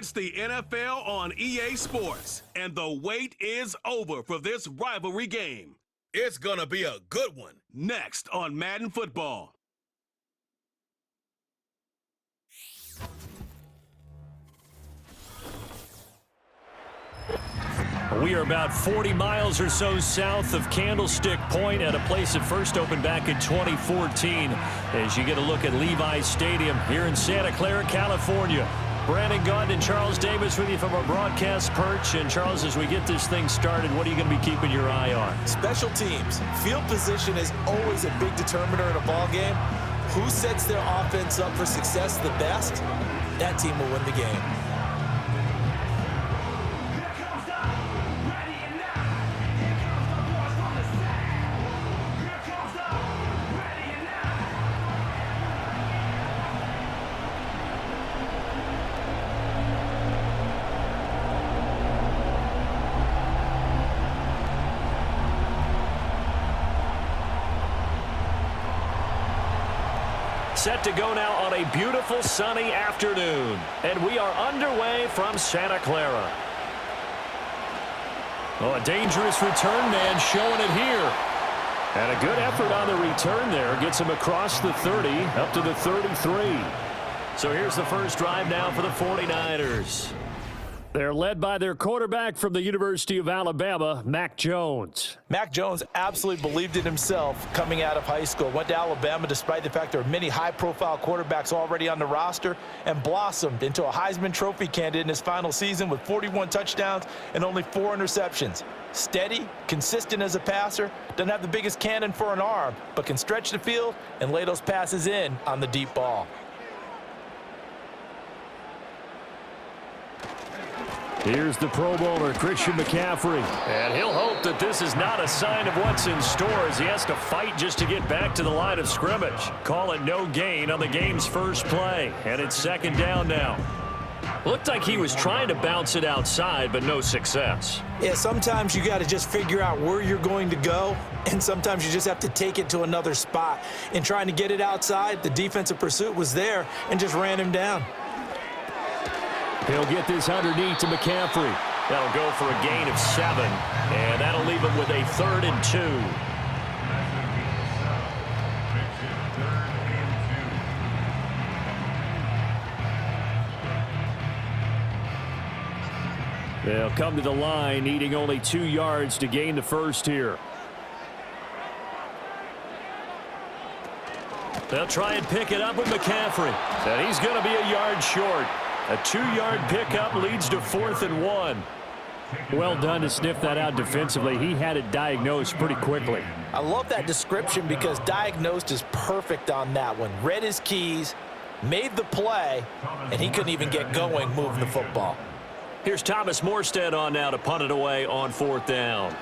It's the NFL on EA Sports, and the wait is over for this rivalry game. It's gonna be a good one. Next on Madden Football. We are about 40 miles or so south of Candlestick Point at a place that first opened back in 2014 as you get a look at Levi's Stadium here in Santa Clara, California. Brandon Gaunt and Charles Davis with you from our broadcast perch. And Charles, as we get this thing started, what are you going to be keeping your eye on? Special teams. Field position is always a big determiner in a ball game. Who sets their offense up for success the best, that team will win the game. Set to go now on a beautiful sunny afternoon. And we are underway from Santa Clara. Oh, a dangerous return man showing it here. And a good effort on the return there. Gets him across the 30, up to the 33. So here's the first drive now for the 49ers. They're led by their quarterback from the University of Alabama, Mac Jones. Mac Jones absolutely believed in himself coming out of high school. Went to Alabama despite the fact there are many high-profile quarterbacks already on the roster and blossomed into a Heisman Trophy candidate in his final season with 41 touchdowns and only 4 interceptions. Steady, consistent as a passer, doesn't have the biggest cannon for an arm, but can stretch the field and lay those passes in on the deep ball. Here's the Pro Bowler, Christian McCaffrey. And he'll hope that this is not a sign of what's in store as he has to fight just to get back to the line of scrimmage. Call it no gain on the game's first play. And it's second down now. Looked like he was trying to bounce it outside, but no success. Yeah, sometimes you got to just figure out where you're going to go, and sometimes you just have to take it to another spot. In trying to get it outside, the defensive pursuit was there and just ran him down. He'll get this underneath to McCaffrey. That'll go for a gain of 7, and that'll leave him with a 3rd and 2. They'll come to the line, needing only 2 yards to gain the first here. They'll try and pick it up with McCaffrey, and he's going to be a yard short. A 2-yard pickup leads to 4th and 1. Well done to sniff that out defensively. He had it diagnosed pretty quickly. I love that description because diagnosed is perfect on that one. Read his keys, made the play, and he couldn't even get going moving the football. Here's Thomas Morstead on now to punt it away on 4th down.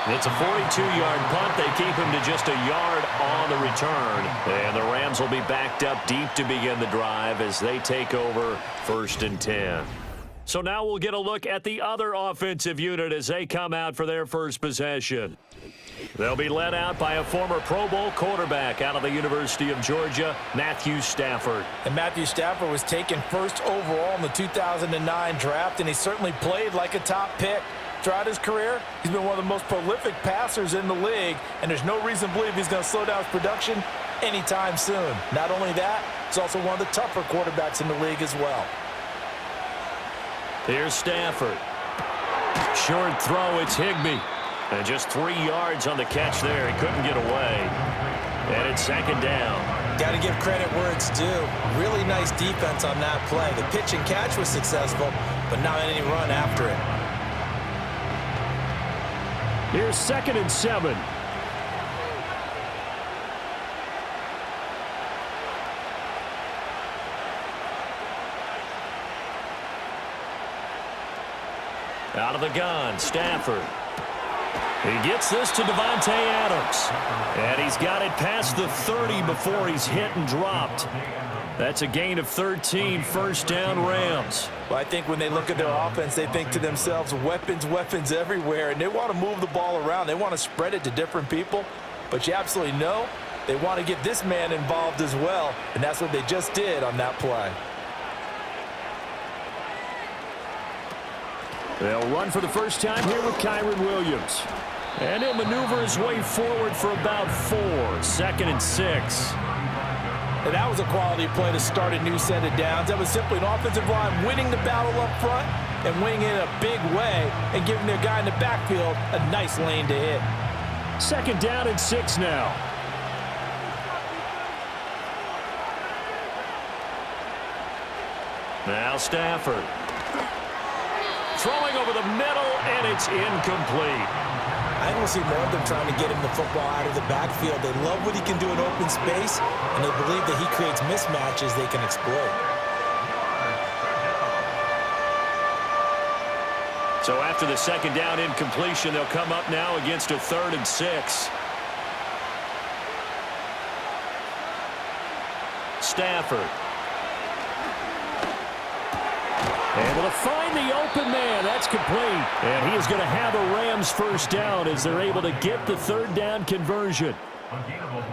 It's a 42-yard punt. They keep him to just a yard on the return. And the Rams will be backed up deep to begin the drive as they take over 1st and 10. So now we'll get a look at the other offensive unit as they come out for their first possession. They'll be led out by a former Pro Bowl quarterback out of the University of Georgia, Matthew Stafford. And Matthew Stafford was taken first overall in the 2009 draft, and he certainly played like a top pick. Throughout his career, he's been one of the most prolific passers in the league, and there's no reason to believe he's going to slow down his production anytime soon. Not only that, he's also one of the tougher quarterbacks in the league as well. Here's Stafford. Short throw, it's Higbee. And just 3 yards on the catch there. He couldn't get away. And it's second down. Got to give credit where it's due. Really nice defense on that play. The pitch and catch was successful, but not any run after it. Here's 2nd and 7. Out of the gun, Stafford. He gets this to Devontae Adams. And he's got it past the 30 before he's hit and dropped. That's a gain of 13, 1st down Rams. Well, I think when they look at their offense, they think to themselves, weapons, weapons everywhere, and they want to move the ball around. They want to spread it to different people. But you absolutely know They want to get this man involved as well, and that's what they just did on that play. They'll run for the first time here with Kyron Williams. And he'll maneuver his way forward for about 4. 2nd and 6. And that was a quality play to start a new set of downs. That was simply an offensive line winning the battle up front and winning it in a big way and giving their guy in the backfield a nice lane to hit. 2nd down and 6 now. Now Stafford. Throwing over the middle, and it's incomplete. I don't see more of them trying to get him the football out of the backfield. They love what he can do in open space, and they believe that he creates mismatches they can exploit. So after the 2nd down incompletion, they'll come up now against a 3rd and 6. Stafford. Able to find the open man. That's complete. And he is going to have a Rams first down as they're able to get the 3rd down conversion.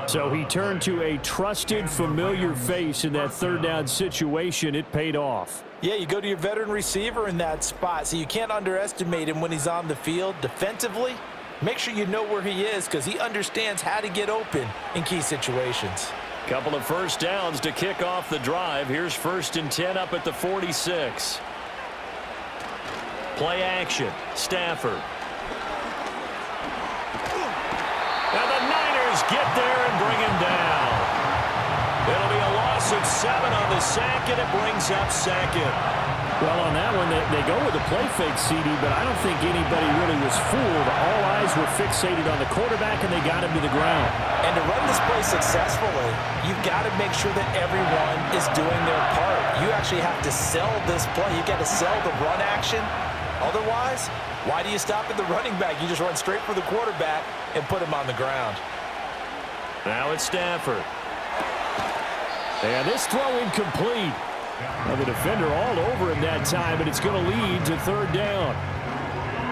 So he turned to a trusted, familiar face in that 3rd down situation. It paid off. Yeah, you go to your veteran receiver in that spot, so you can't underestimate him when he's on the field. Defensively, make sure you know where he is because he understands how to get open in key situations. Couple of first downs to kick off the drive. Here's 1st and 10 up at the 46. Play action. Stafford. And the Niners get there and bring him down. It'll be a loss of 7 on the sack, and it brings up 2nd. Well, on that one, they go with the play fake, CD, but I don't think anybody really was fooled. All eyes were fixated on the quarterback, and they got him to the ground. And to run this play successfully, you've got to make sure that everyone is doing their part. You actually have to sell this play. You've got to sell the run action. Otherwise, why do you stop at the running back? You just run straight for the quarterback and put him on the ground. Now it's Stafford. And this throw incomplete. Well, the defender all over him that time, and it's going to lead to 3rd down.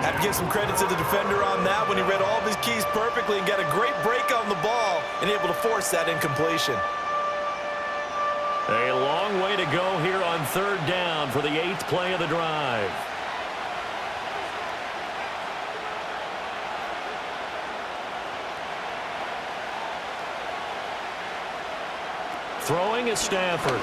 Have to give some credit to the defender on that when he read all of his keys perfectly and got a great break on the ball and able to force that incompletion. A long way to go here on 3rd down for the 8th play of the drive. Throwing is Stafford.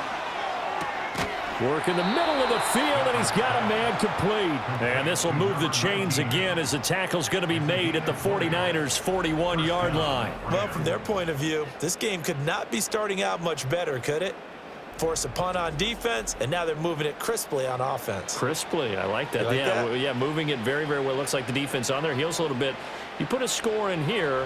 Work in the middle of the field, and he's got a man complete. And this will move the chains again as the tackle's going to be made at the 49ers' 41-yard line. Well, from their point of view, this game could not be starting out much better, could it? Force a punt on defense, and now they're moving it crisply on offense. Crisply, I like that. You like that? Yeah, moving it very, very well. Looks like the defense on their heels a little bit. You put a score in here,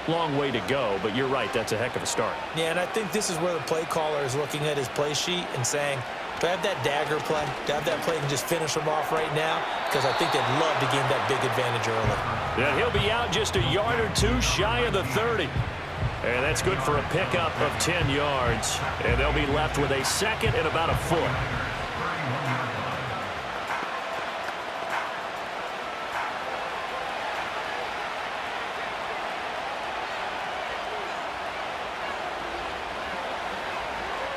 long way to go, but you're right, that's a heck of a start. Yeah, and I think this is where the play caller is looking at his play sheet and saying, do I have that dagger play? Do I have that play and just finish them off right now? Because I think they'd love to gain that big advantage early. Yeah, he'll be out just a yard or two shy of the 30. And that's good for a pickup of 10 yards. And they'll be left with a 2nd and about a foot.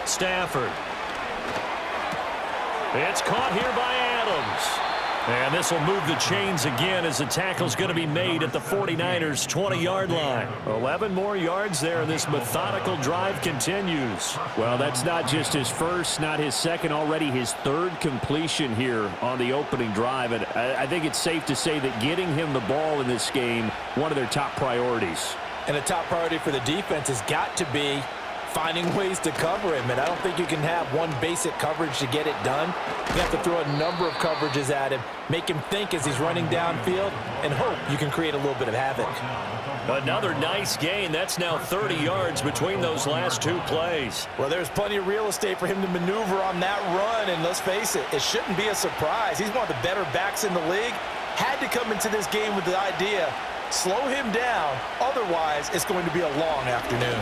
Stafford. It's caught here by Adams. And this will move the chains again as the tackle's going to be made at the 49ers' 20-yard line. 11 more yards there, and this methodical drive continues. Well, that's not just his first, not his second, already his 3rd completion here on the opening drive. And I think it's safe to say that getting him the ball in this game, one of their top priorities. And the top priority for the defense has got to be finding ways to cover him, and I don't think you can have one basic coverage to get it done. You have to throw a number of coverages at him, make him think as he's running downfield, and hope you can create a little bit of havoc. Another nice gain. That's now 30 yards between those last 2 plays. Well, there's plenty of real estate for him to maneuver on that run, and let's face it, it shouldn't be a surprise. He's one of the better backs in the league. Had to come into this game with the idea, slow him down, otherwise it's going to be a long afternoon.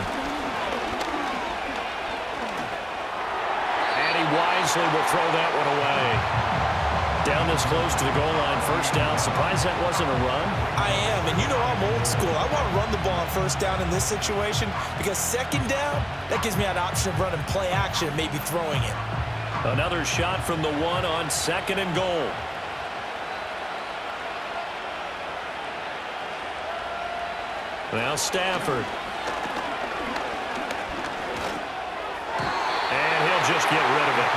Wisely will throw that one away. Down this close to the goal line, first down. Surprised that wasn't a run? I am, and you know I'm old school. I want to run the ball on first down in this situation because second down, that gives me an option of running play action and maybe throwing it. Another shot from the one on second and goal. Now Stafford. And he'll just get rid of it.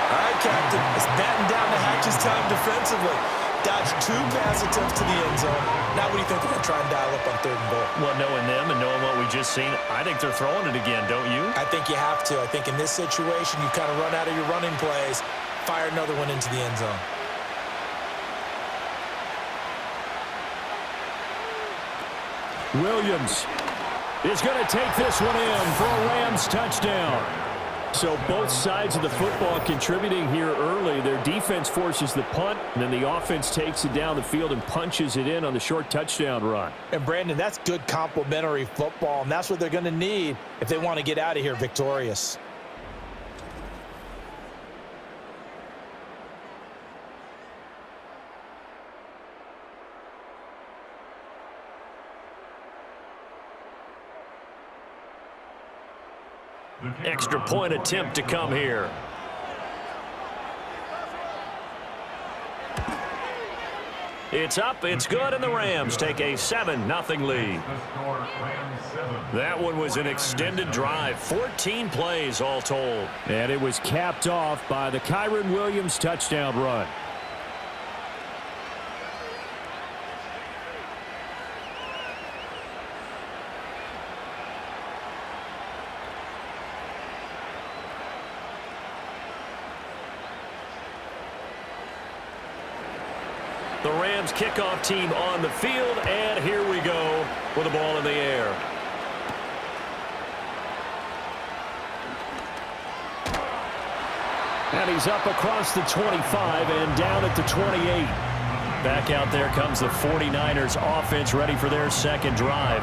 All right, Captain. It's batten down the hatches time defensively. Dodged 2 pass attempts to the end zone. Now what do you think they're going to try and dial up on third and goal? Well, knowing them and knowing what we just seen, I think they're throwing it again, don't you? I think you have to. I think in this situation, you kind of run out of your running plays, fire another one into the end zone. Williams is going to take this one in for a Rams touchdown. So both sides of the football contributing here early. Their defense forces the punt, and then the offense takes it down the field and punches it in on the short touchdown run. And, Brandon, that's good complementary football, and that's what they're going to need if they want to get out of here victorious. Extra point attempt to come here. It's up, it's good, and the Rams take a 7-0 lead. That one was an extended drive, 14 plays all told. And it was capped off by the Kyren Williams touchdown run. The Rams kickoff team on the field, and here we go with the ball in the air. And he's up across the 25 and down at the 28. Back out there comes the 49ers offense ready for their second drive.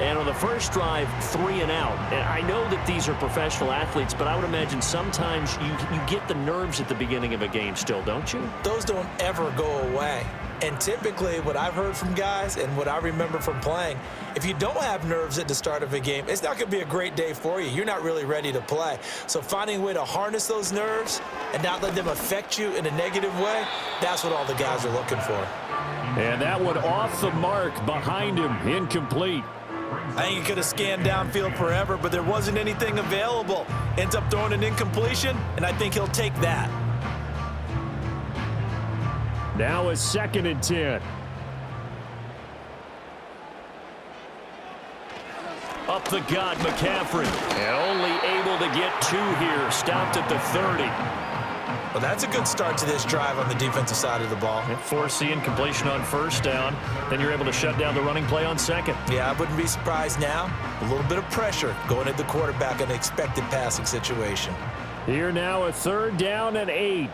And on the first drive, 3 and out. And I know that these are professional athletes, but I would imagine sometimes you get the nerves at the beginning of a game still, don't you? Those don't ever go away. And typically what I've heard from guys and what I remember from playing, if you don't have nerves at the start of a game, it's not going to be a great day for you. You're not really ready to play. So finding a way to harness those nerves and not let them affect you in a negative way, that's what all the guys are looking for. And that one off the mark behind him, incomplete. I think he could have scanned downfield forever, but there wasn't anything available. Ends up throwing an incompletion, and I think he'll take that. Now a 2nd and 10. Up the gut, McCaffrey. And only able to get 2 here. Stopped at the 30. Well, that's a good start to this drive on the defensive side of the ball. Force the incompletion on first down. Then you're able to shut down the running play on second. Yeah, I wouldn't be surprised now. A little bit of pressure going at the quarterback in an expected passing situation. Here now a 3rd down and 8.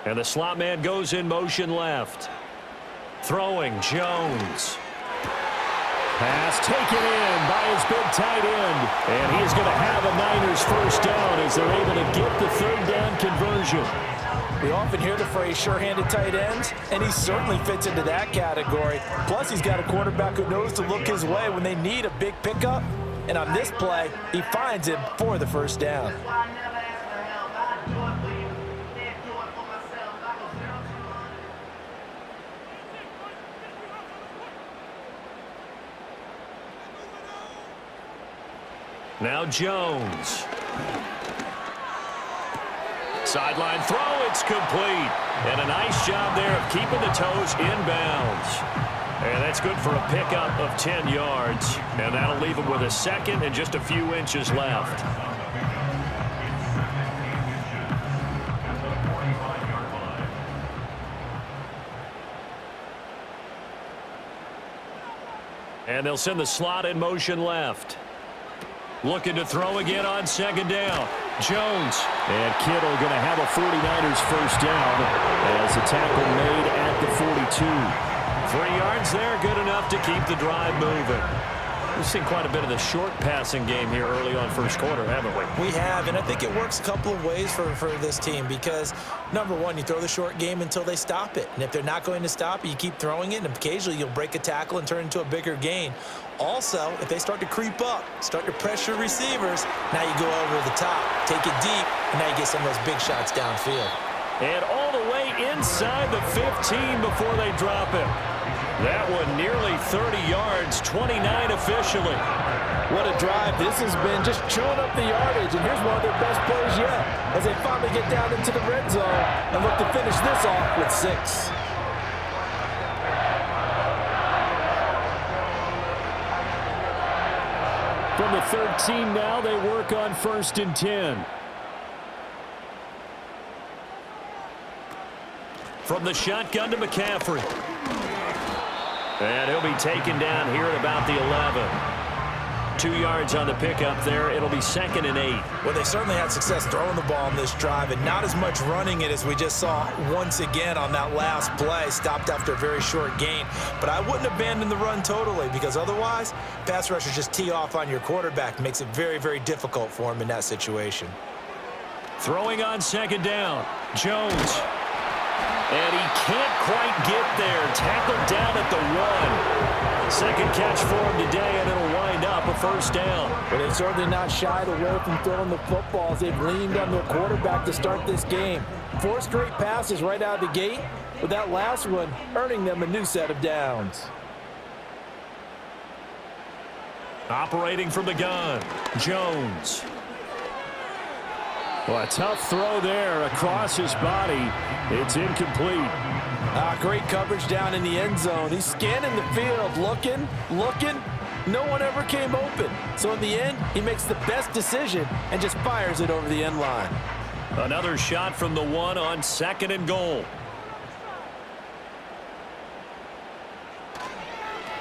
And the slot man goes in motion left. Throwing, Jones. Pass taken in by his big tight end. And he is going to have a Niners first down as they're able to get the 3rd down conversion. We often hear the phrase sure-handed tight ends, and he certainly fits into that category. Plus, he's got a quarterback who knows to look his way when they need a big pickup. And on this play, he finds him for the first down. Now Jones. Sideline throw, it's complete. And a nice job there of keeping the toes inbounds. And that's good for a pickup of 10 yards. And that'll leave him with a 2nd and just a few inches left. And they'll send the slot in motion left. Looking to throw again on 2nd down. Jones. And Kittle going to have a 49ers first down as a tackle made at the 42. 3 yards there, good enough to keep the drive moving. We've seen quite a bit of the short passing game here early on first quarter, haven't we? We have, and I think it works a couple of ways for this team because, number one, you throw the short game until they stop it. And if they're not going to stop it, you keep throwing it, and occasionally you'll break a tackle and turn it into a bigger gain. Also, if they start to creep up, start to pressure receivers, now you go over the top, take it deep, and now you get some of those big shots downfield. And all the way inside the 15 before they drop him. That one nearly 30 yards, 29 officially. What a drive this has been, just chewing up the yardage, and here's one of their best plays yet as they finally get down into the red zone and look to finish this off with 6. From the 13 now, they work on 1st and 10. From the shotgun to McCaffrey. And he'll be taken down here at about the 11. 2 yards on the pickup there. It'll be 2nd and 8. Well, they certainly had success throwing the ball on this drive and not as much running it as we just saw once again on that last play. Stopped after a very short gain. But I wouldn't abandon the run totally because otherwise, pass rushers just tee off on your quarterback. Makes it very, very difficult for him in that situation. Throwing on 2nd down. Jones. And he can't quite get there. Tackled down at the 1. Second catch for him today, and it'll wind up a 1st down. But they've certainly not shied away from throwing the football as they've leaned on their quarterback to start this game. 4 straight passes right out of the gate, with that last one earning them a new set of downs. Operating from the gun, Jones. Well, a tough throw there across his body. It's incomplete. Great coverage down in the end zone. He's scanning the field, looking. No one ever came open. So in the end, he makes the best decision and just fires it over the end line. Another shot from the 1 on 2nd and goal.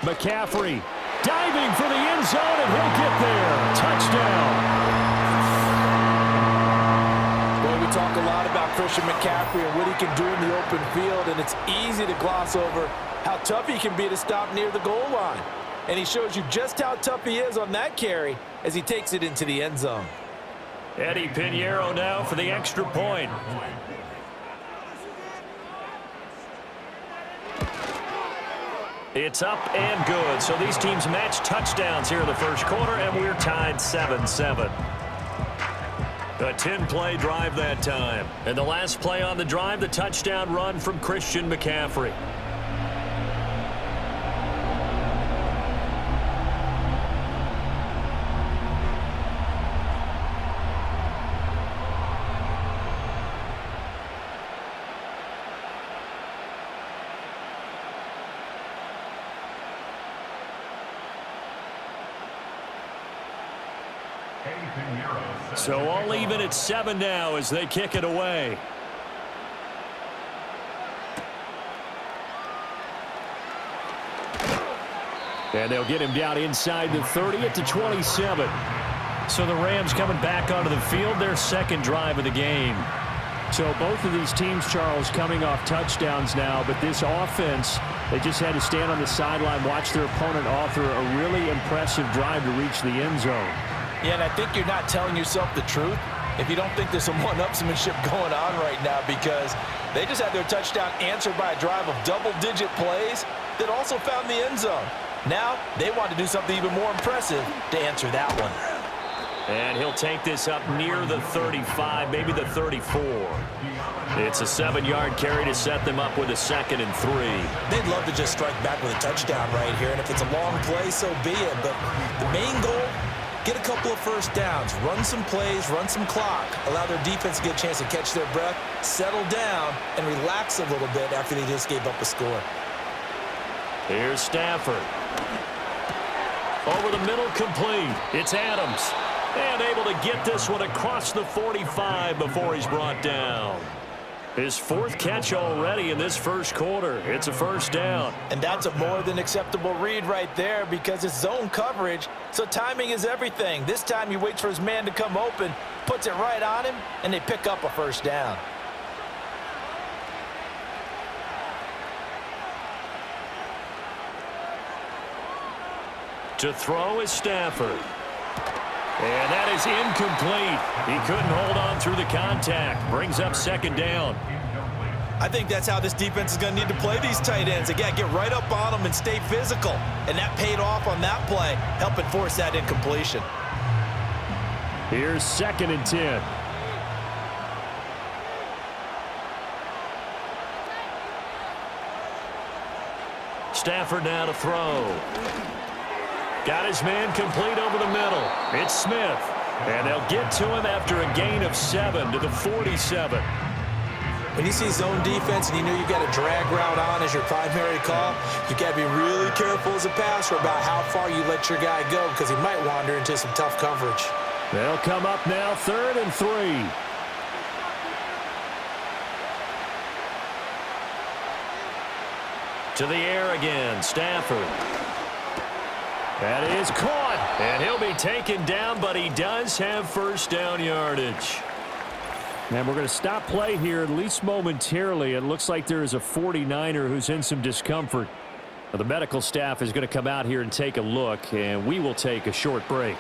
McCaffrey diving for the end zone, and he'll get there. Touchdown. We talk a lot about Christian McCaffrey and what he can do in the open field, and it's easy to gloss over how tough he can be to stop near the goal line. And he shows you just how tough he is on that carry as he takes it into the end zone. Eddie Pinheiro now for the extra point. It's up and good. So these teams match touchdowns here in the first quarter, and we're tied 7-7. A 10-play drive that time. And the last play on the drive, the touchdown run from Christian McCaffrey. So all even at 7 now as they kick it away. And they'll get him down inside the 30 at the 27. So the Rams coming back onto the field, their 2nd drive of the game. So both of these teams, Charles, coming off touchdowns now, but this offense, they just had to stand on the sideline, watch their opponent author a really impressive drive to reach the end zone. Yeah, and I think you're not telling yourself the truth if you don't think there's some one-upsmanship going on right now, because they just had their touchdown answered by a drive of double-digit plays that also found the end zone. Now they want to do something even more impressive to answer that one. And he'll take this up near the 35, maybe the 34. It's a 7-yard carry to set them up with a 2nd and 3. They'd love to just strike back with a touchdown right here, and if it's a long play, so be it. But the main goal, get a couple of first downs, run some plays, run some clock, allow their defense to get a chance to catch their breath, settle down, and relax a little bit after they just gave up a score. Here's Stafford. Over the middle, complete. It's Adams. And able to get this one across the 45 before he's brought down. His 4th catch already in this first quarter. It's a 1st down. And that's a more than acceptable read right there because it's zone coverage, so timing is everything. This time he waits for his man to come open, puts it right on him, and they pick up a 1st down. To throw is Stafford. And that is incomplete. He couldn't hold on through the contact. Brings up second down. I think that's how this defense is going to need to play these tight ends. Again, get right up on them and stay physical. And that paid off on that play, helping force that incompletion. Here's 2nd and 10. Stafford now to throw. Got his man complete over the middle. It's Smith. And they'll get to him after a gain of 7 to the 47. When you see zone defense and you know you've got a drag route on as your primary call, you've got to be really careful as a passer about how far you let your guy go because he might wander into some tough coverage. They'll come up now 3rd and 3. To the air again, Stafford. That is caught, and he'll be taken down, but he does have first down yardage. And we're going to stop play here, at least momentarily. It looks like there is a 49er who's in some discomfort. Now, the medical staff is going to come out here and take a look, and we will take a short break.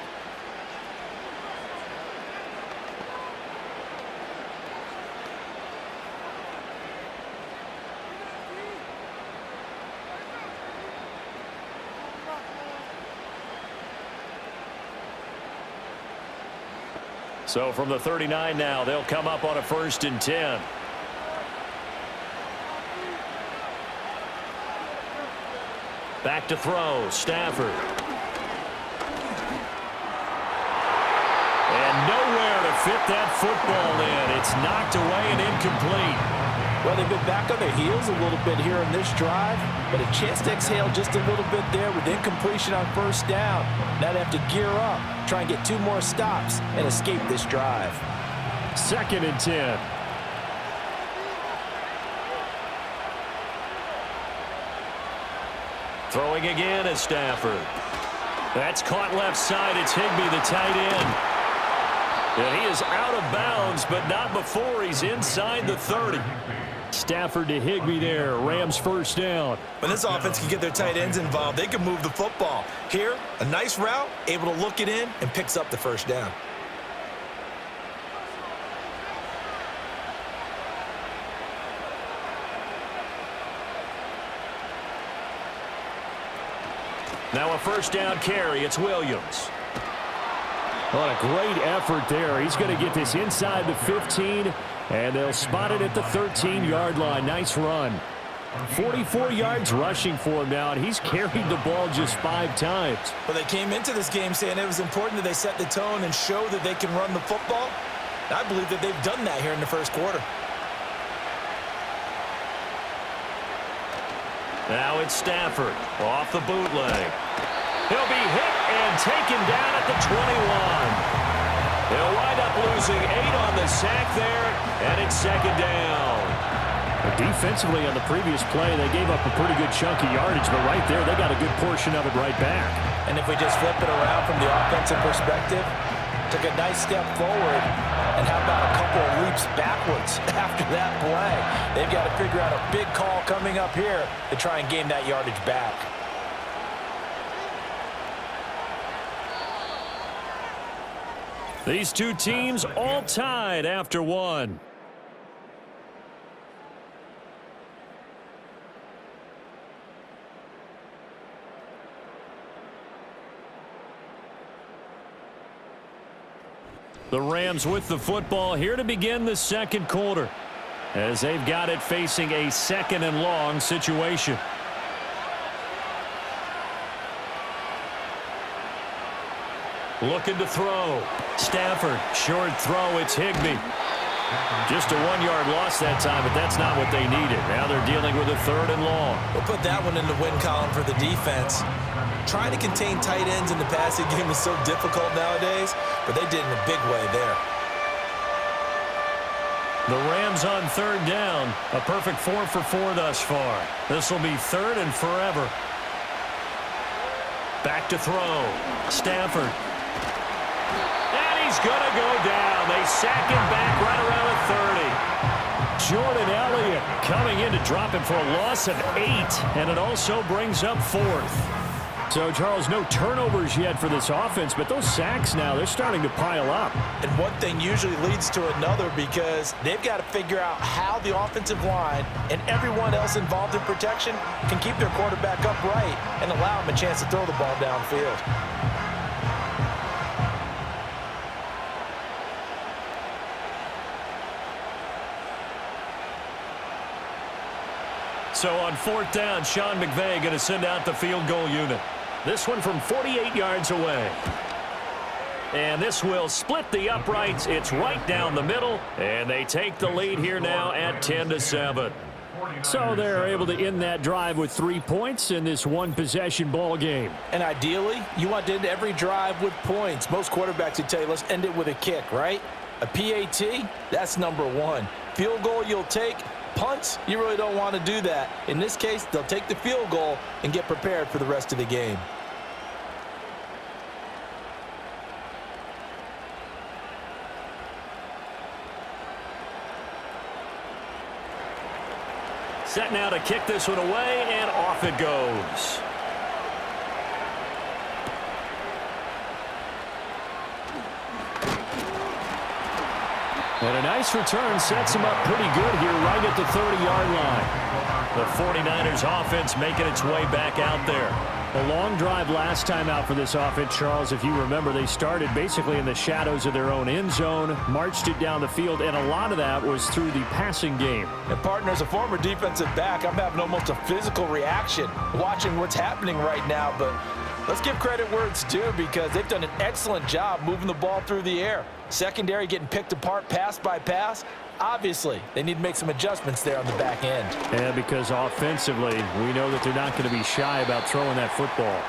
So from the 39 now, they'll come up on a 1st and 10. Back to throw, Stafford. And nowhere to fit that football in. It's knocked away and incomplete. Well, they've been back on their heels a little bit here in this drive, but a chance to exhale just a little bit there with incompletion on 1st down. Now they have to gear up, try and get 2 more stops, and escape this drive. 2nd and 10. Throwing again is Stafford. That's caught left side. It's Higbee, the tight end. And he is out of bounds, but not before he's inside the 30. Stafford to Higbee there. Rams 1st down. When this offense can get their tight ends involved, they can move the football. Here, a nice route, able to look it in, and picks up the 1st down. Now a 1st down carry. It's Williams. What a great effort there. He's going to get this inside the 15, and they'll spot it at the 13-yard line. Nice run. 44 yards rushing for him now, and he's carried the ball just 5 times. Well, they came into this game saying it was important that they set the tone and show that they can run the football. And I believe that they've done that here in the 1st quarter. Now it's Stafford off the bootleg. He'll be hit and taken down at the 21. They'll wind up losing 8 on the sack there, and it's 2nd down. Defensively on the previous play, they gave up a pretty good chunk of yardage, but right there, they got a good portion of it right back. And if we just flip it around from the offensive perspective, took a nice step forward, and how about a couple of leaps backwards after that play? They've got to figure out a big call coming up here to try and gain that yardage back. These two teams all tied after 1. The Rams with the football here to begin the 2nd quarter, as they've got it facing a 2nd and long situation. Looking to throw. Stafford, short throw. It's Higbee. Just a 1-yard loss that time, but that's not what they needed. Now they're dealing with a 3rd and long. We'll put that one in the win column for the defense. Trying to contain tight ends in the passing game is so difficult nowadays, but they did in a big way there. The Rams on 3rd down. A perfect 4 for 4 thus far. This will be 3rd and forever. Back to throw. Stafford. He's going to go down. They sack him back right around the 30. Jordan Elliott coming in to drop him for a loss of 8, and it also brings up 4th. So, Charles, no turnovers yet for this offense, but those sacks now, they're starting to pile up. And one thing usually leads to another because they've got to figure out how the offensive line and everyone else involved in protection can keep their quarterback upright and allow him a chance to throw the ball downfield. So on 4th down, Sean McVay going to send out the field goal unit. This one from 48 yards away. And this will split the uprights. It's right down the middle. And they take the lead here now at 10-7. So they're able to end that drive with 3 points in this one-possession ball game. And ideally, you want to end every drive with points. Most quarterbacks would tell you, let's end it with a kick, right? A PAT, that's number one. Field goal you'll take. Punts, you really don't want to do that. In this case, they'll take the field goal and get prepared for the rest of the game. Set now to kick this one away, and off it goes. And a nice return sets him up pretty good here right at the 30-yard line. The 49ers offense making its way back out there. A long drive last time out for this offense, Charles. If you remember, they started basically in the shadows of their own end zone, marched it down the field, and a lot of that was through the passing game. And partner, as a former defensive back, I'm having almost a physical reaction watching what's happening right now. But let's give credit where it's due because they've done an excellent job moving the ball through the air. Secondary getting picked apart pass by pass. Obviously, they need to make some adjustments there on the back end. Yeah, because offensively, we know that they're not going to be shy about throwing that football.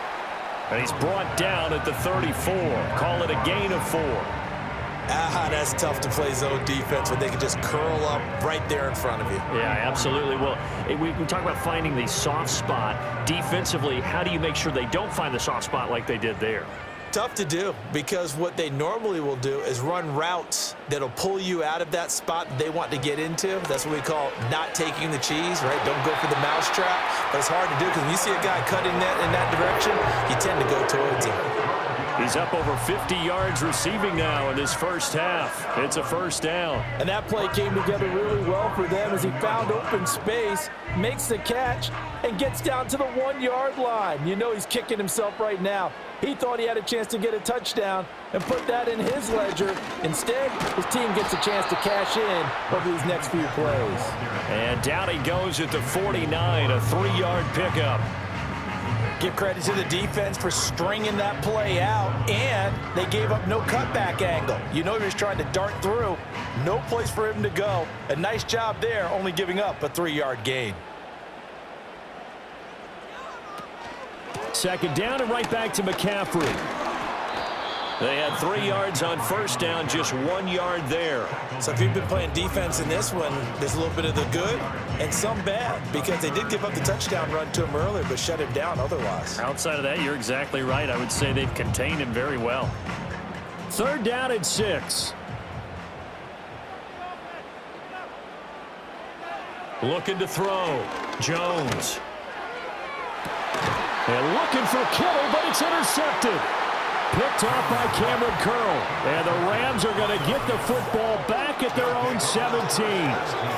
And he's brought down at the 34. Call it a gain of 4. That's tough to play zone defense when they can just curl up right there in front of you. Yeah, absolutely. Well, we talk about finding the soft spot. Defensively, how do you make sure they don't find the soft spot like they did there? Tough to do because what they normally will do is run routes that'll pull you out of that spot that they want to get into. That's what we call not taking the cheese, right? Don't go for the mousetrap. But it's hard to do because when you see a guy cutting that in that direction, you tend to go towards him. He's up over 50 yards receiving now in this first half. It's a first down. And that play came together really well for them as he found open space, makes the catch, and gets down to the 1-yard line. You know he's kicking himself right now. He thought he had a chance to get a touchdown and put that in his ledger. Instead, his team gets a chance to cash in over these next few plays. And down he goes at the 49, a 3-yard pickup. Give credit to the defense for stringing that play out, and they gave up no cutback angle. You know he was trying to dart through. No place for him to go. A nice job there, only giving up a 3-yard gain. Second down and right back to McCaffrey. They had 3 yards on first down, just 1 yard there. So if you've been playing defense in this one, there's a little bit of the good and some bad because they did give up the touchdown run to him earlier but shut him down otherwise. Outside of that, you're exactly right. I would say they've contained him very well. Third down and 6. Looking to throw. Jones. And looking for Kittle, but it's intercepted. Picked off by Cameron Curl. And the Rams are going to get the football back at their own 17.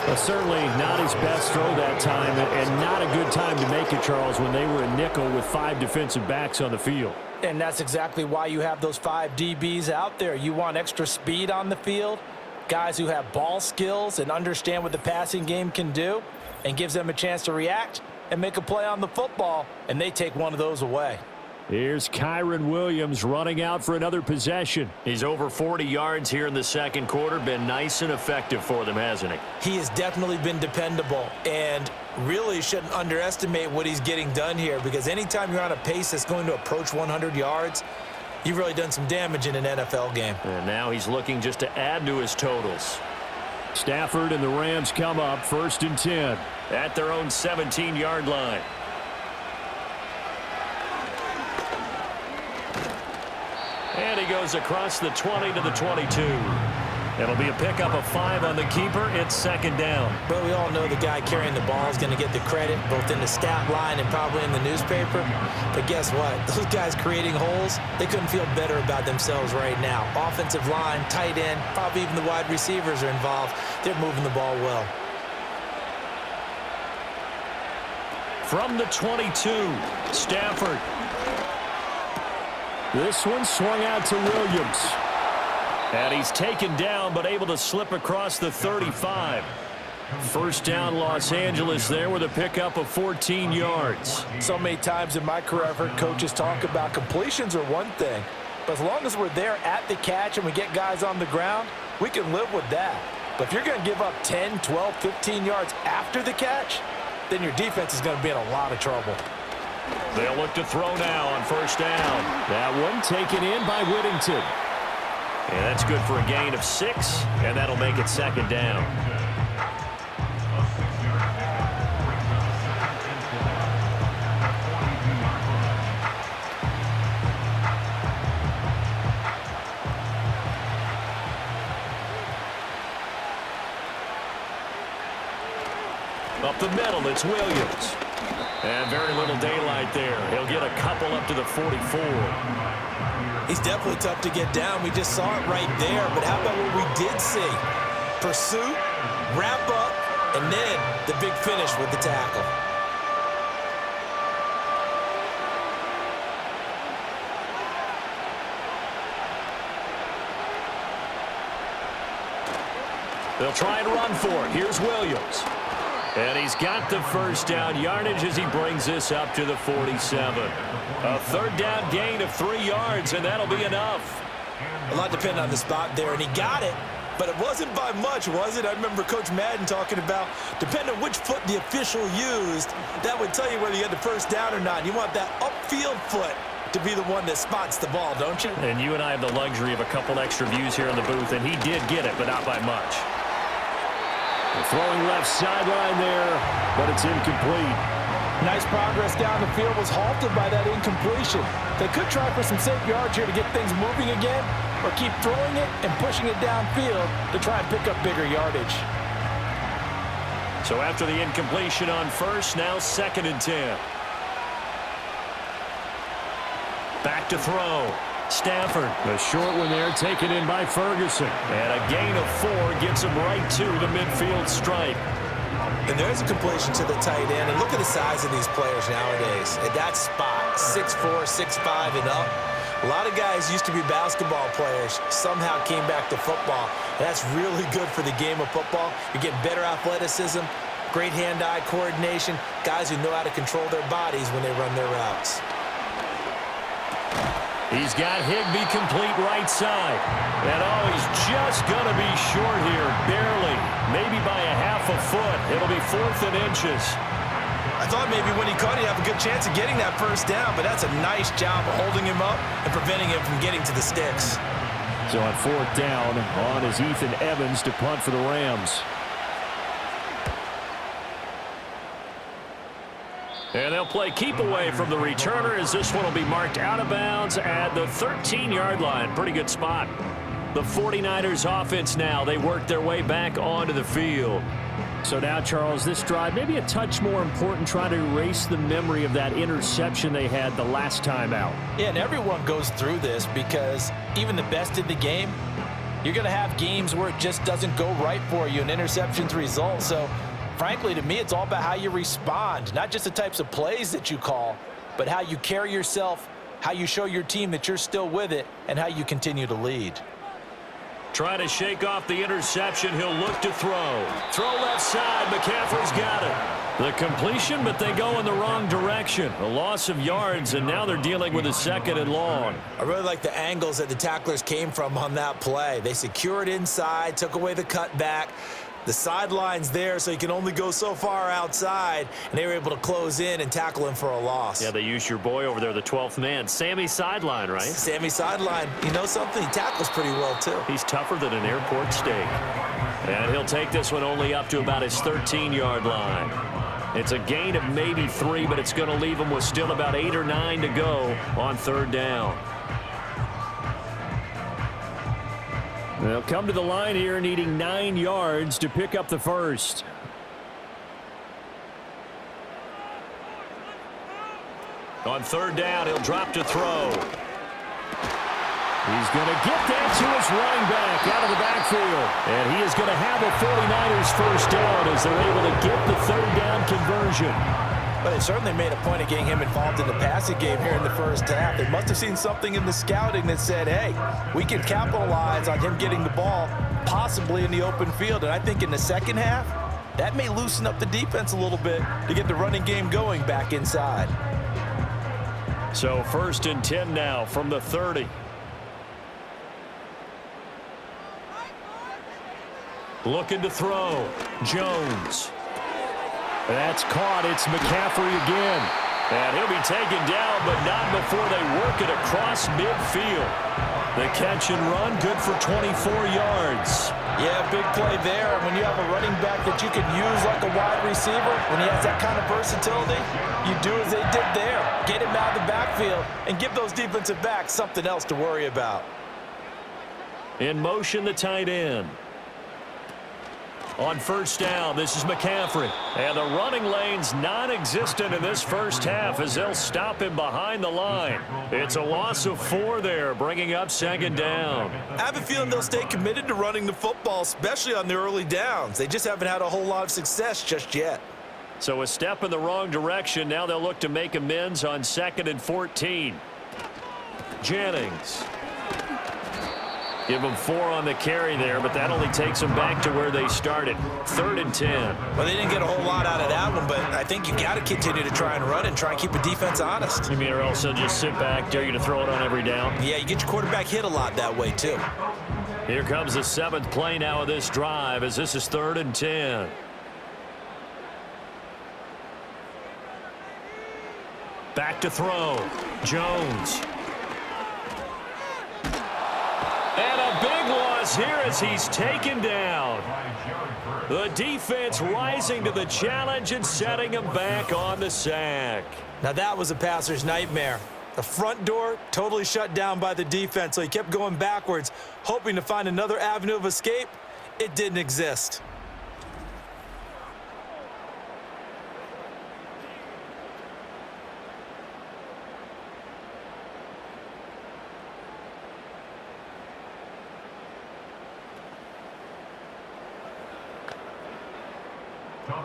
But certainly not his best throw that time, and not a good time to make it, Charles, when they were in nickel with 5 defensive backs on the field. And that's exactly why you have those 5 DBs out there. You want extra speed on the field, guys who have ball skills and understand what the passing game can do, and gives them a chance to react and make a play on the football, and they take one of those away. Here's Kyron Williams running out for another possession. He's over 40 yards here in the second quarter. Been nice and effective for them, hasn't he? He has definitely been dependable, and really shouldn't underestimate what he's getting done here because anytime you're on a pace that's going to approach 100 yards, you've really done some damage in an NFL game. And now he's looking just to add to his totals. Stafford and the Rams come up 1st and 10. At their own 17-yard line. And he goes across the 20 to the 22. It'll be a pickup of 5 on the keeper. It's second down. But we all know the guy carrying the ball is going to get the credit, both in the stat line and probably in the newspaper. But guess what? Those guys creating holes, they couldn't feel better about themselves right now. Offensive line, tight end, probably even the wide receivers are involved. They're moving the ball well. From the 22, Stafford. This one swung out to Williams. And he's taken down, but able to slip across the 35. First down, Los Angeles there with a pickup of 14 yards. So many times in my career, I've heard coaches talk about completions are one thing. But as long as we're there at the catch and we get guys on the ground, we can live with that. But if you're going to give up 10, 12, 15 yards after the catch, then your defense is going to be in a lot of trouble. They'll look to throw now on first down. That one taken in by Whittington. And that's good for a gain of 6, and that'll make it second down. Up the middle, it's Williams. And very little daylight there. He'll get a couple up to the 44. He's definitely tough to get down. We just saw it right there. But how about what we did see? Pursuit, wrap up, and then the big finish with the tackle. They'll try and run for it. Here's Williams. And he's got the first down yardage as he brings this up to the 47. A third down gain of 3 yards, and that'll be enough. A lot depended on the spot there, and he got it, but it wasn't by much, was it? I remember Coach Madden talking about, depending on which foot the official used, that would tell you whether you had the first down or not. You want that upfield foot to be the one that spots the ball, don't you? And you and I have the luxury of a couple extra views here in the booth, and he did get it, but not by much. Throwing left sideline there, but it's incomplete. Nice progress down the field was halted by that incompletion. They could try for some safe yards here to get things moving again, or keep throwing it and pushing it downfield to try and pick up bigger yardage. So after the incompletion on first, now second and 10. Back to throw. Stafford. A short one there taken in by Ferguson. And a gain of 4 gets him right to the midfield stripe. And there's a completion to the tight end. And look at the size of these players nowadays. At that spot, 6'4", 6'5", and up. A lot of guys used to be basketball players, somehow came back to football. And that's really good for the game of football. You're getting better athleticism, great hand-eye coordination, guys who know how to control their bodies when they run their routes. He's got Higbee complete right side. And he's just going to be short here, barely. Maybe by a half a foot. It'll be 4th and inches. I thought maybe when he caught it, he'd have a good chance of getting that first down, but that's a nice job of holding him up and preventing him from getting to the sticks. So on 4th down, on is Ethan Evans to punt for the Rams. And they'll play keep away from the returner as this one will be marked out of bounds at the 13-yard line. Pretty good spot. The 49ers offense now, they work their way back onto the field. So now, Charles, this drive maybe a touch more important, trying to erase the memory of that interception they had the last time out. Yeah, and everyone goes through this because even the best in the game, you're going to have games where it just doesn't go right for you, and interceptions result. So frankly, to me, it's all about how you respond, not just the types of plays that you call, but how you carry yourself, how you show your team that you're still with it, and how you continue to lead. Trying to shake off the interception. He'll look to throw. Throw left side. McCaffrey's got it. The completion, but they go in the wrong direction. A loss of yards, and now they're dealing with a 2nd and long. I really like the angles that the tacklers came from on that play. They secured inside, took away the cutback. The sideline's there, so you can only go so far outside, and they were able to close in and tackle him for a loss. Yeah, they used your boy over there, the 12th man. Sammy Sideline, right? Sammy Sideline. You know something? He tackles pretty well, too. He's tougher than an airport steak. And he'll take this one only up to about his 13-yard line. It's a gain of maybe 3, but it's going to leave him with still about 8 or 9 to go on 3rd down. They'll come to the line here needing 9 yards to pick up the first. On third down, he'll drop to throw. He's going to get that to his running back out of the backfield. And he is going to have a 49ers first down as they're able to get the third down conversion. But they certainly made a point of getting him involved in the passing game here in the first half. They must have seen something in the scouting that said, hey, we can capitalize on him getting the ball possibly in the open field. And I think in the second half, that may loosen up the defense a little bit to get the running game going back inside. So 1st and 10 now from the 30. Looking to throw. Jones. That's caught. It's McCaffrey again. And he'll be taken down, but not before they work it across midfield. The catch and run, good for 24 yards. Yeah, big play there. When you have a running back that you can use like a wide receiver, when he has that kind of versatility, you do as they did there. Get him out of the backfield and give those defensive backs something else to worry about. In motion, the tight end. On first down, this is McCaffrey. And the running lane's non-existent in this first half as they'll stop him behind the line. It's a loss of 4 there, bringing up 2nd down. I have a feeling they'll stay committed to running the football, especially on the early downs. They just haven't had a whole lot of success just yet. So a step in the wrong direction. Now they'll look to make amends on 2nd and 14. Jennings. Give them 4 on the carry there, but that only takes them back to where they started. 3rd and 10. Well, they didn't get a whole lot out of that one, but I think you got to continue to try and run and try and keep the defense honest. You mean or else they'll just sit back, dare you to throw it on every down? Yeah, you get your quarterback hit a lot that way, too. Here comes the 7th play now of this drive as this is 3rd and 10. Back to throw. Jones. And a big loss here as he's taken down. The defense rising to the challenge and setting him back on the sack. Now that was a passer's nightmare. The front door totally shut down by the defense, so he kept going backwards, hoping to find another avenue of escape. It didn't exist.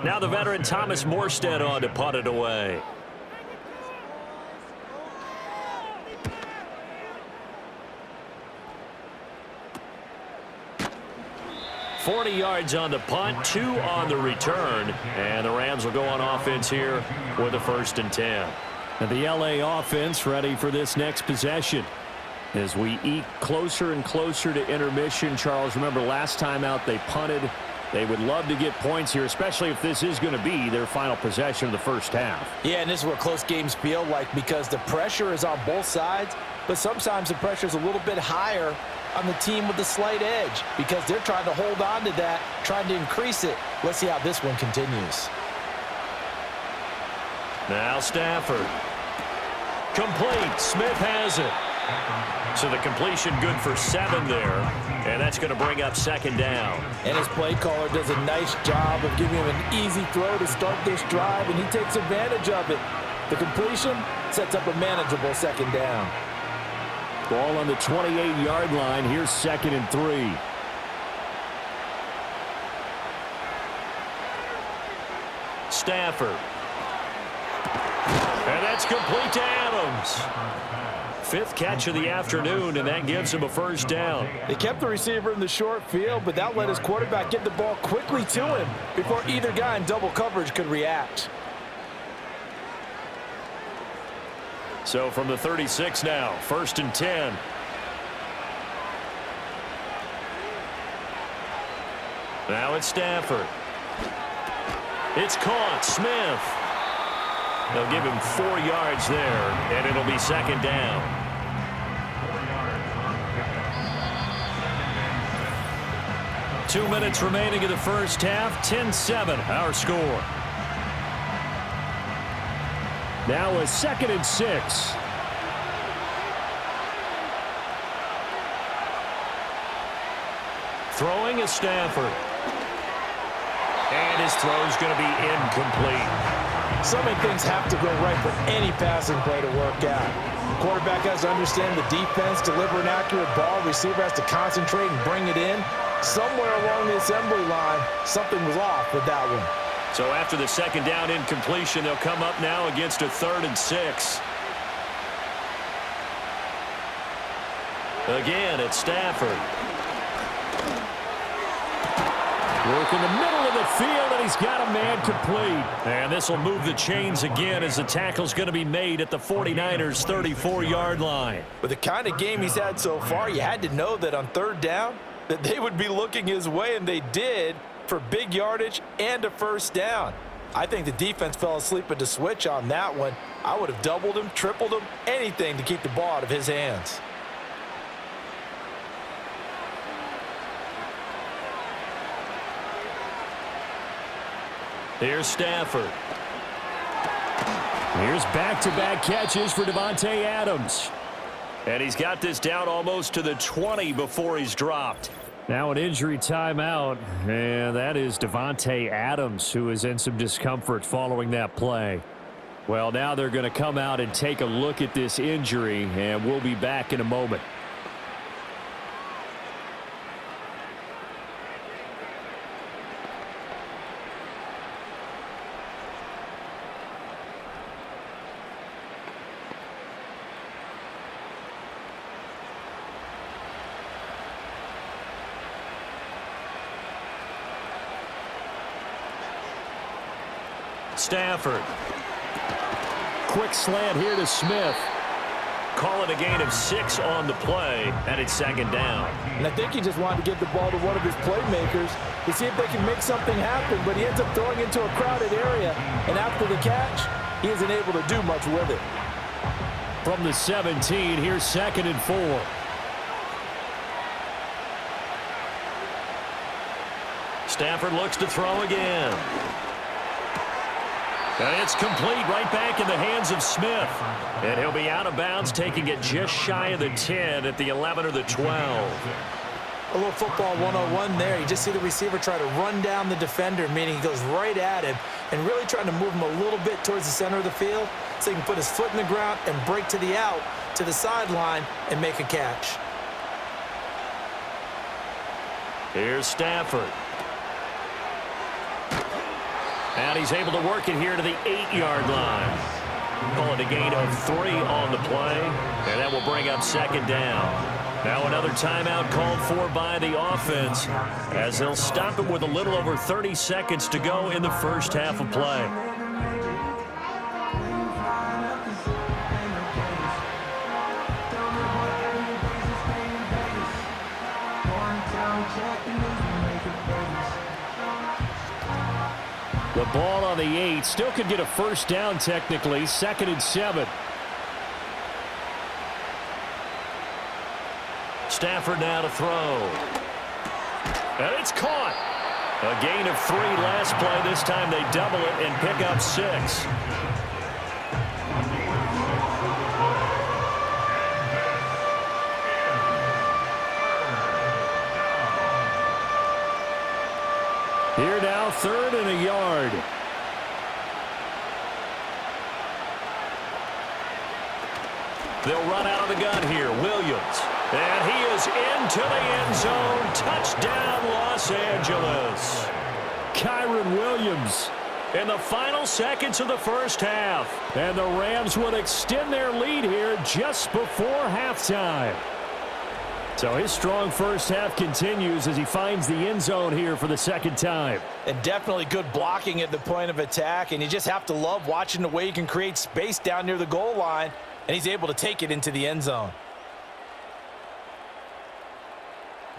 Now the veteran Thomas Morstead on to punt it away. $40 yards on the punt, 2 on the return, and the Rams will go on offense here with a 1st and 10. And the LA offense ready for this next possession. As we eke closer and closer to intermission, Charles, remember last time out they punted. They would love to get points here, especially if this is going to be their final possession of the first half. Yeah, and this is what close games feel like because the pressure is on both sides, but sometimes the pressure is a little bit higher on the team with the slight edge because they're trying to hold on to that, trying to increase it. Let's see how this one continues. Now Stafford. Complete. Smith has it. So the completion good for 7 there, and that's going to bring up 2nd down. And his play caller does a nice job of giving him an easy throw to start this drive, and he takes advantage of it. The completion sets up a manageable 2nd down. Ball on the 28-yard line. Here's 2nd and 3. Stafford. And that's complete to Adams. 5th catch of the afternoon, and that gives him a 1st down. They kept the receiver in the short field, but that let his quarterback get the ball quickly to him before either guy in double coverage could react. So from the 36 now, 1st and 10. Now it's Stafford. It's caught. Smith. They'll give him 4 yards there, and it'll be 2nd down. Two minutes remaining in the first half. 10-7, our score. Now a 2nd and 6. Throwing is Stafford. And his throw's going to be incomplete. So many things have to go right for any passing play to work out. The quarterback has to understand the defense, deliver an accurate ball. Receiver has to concentrate and bring it in. Somewhere along the assembly line, something was off with that one. So after the second down incompletion, they'll come up now against a 3rd and 6. Again, it's Stafford. Work in the middle of the field, and he's got a man complete. And this will move the chains again as the tackle's going to be made at the 49ers' 34-yard line. With the kind of game he's had so far, you had to know that on 3rd down, that they would be looking his way, and they did, for big yardage and a 1st down. I think the defense fell asleep at the switch on that one. I would have doubled him, tripled him, anything to keep the ball out of his hands. Here's Stafford. Here's back-to-back catches for Davante Adams. And he's got this down almost to the 20 before he's dropped. Now an injury timeout, and that is Davante Adams, who is in some discomfort following that play. Well, now they're going to come out and take a look at this injury, and we'll be back in a moment. Stafford. Quick slant here to Smith. Call it a gain of 6 on the play, and it's 2nd down. And I think he just wanted to get the ball to one of his playmakers to see if they can make something happen, but he ends up throwing into a crowded area, and after the catch, he isn't able to do much with it. From the 17, here's 2nd and 4. Stafford looks to throw again. And it's complete right back in the hands of Smith. And he'll be out of bounds, taking it just shy of the 10 at the 11 or the 12. A little football 101 there. You just see the receiver try to run down the defender, meaning he goes right at him and really trying to move him a little bit towards the center of the field so he can put his foot in the ground and break to the out, to the sideline, and make a catch. Here's Stafford. And he's able to work it here to the 8-yard line. Call it a gain of 3 on the play, and that will bring up 2nd down. Now another timeout called for by the offense as they'll stop it with a little over 30 seconds to go in the first half of play. The ball on the 8. Still could get a 1st down technically. 2nd and 7. Stafford now to throw. And it's caught. A gain of 3 last play. This time they double it and pick up 6. Here now, 3rd and a yard. They'll run out of the gun here. Williams. And he is into the end zone. Touchdown, Los Angeles. Kyron Williams In the final seconds of the first half. And the Rams would extend their lead here just before halftime. So his strong first half continues as he finds the end zone here for the 2nd time. And definitely good blocking at the point of attack, and you just have to love watching the way he can create space down near the goal line, and he's able to take it into the end zone.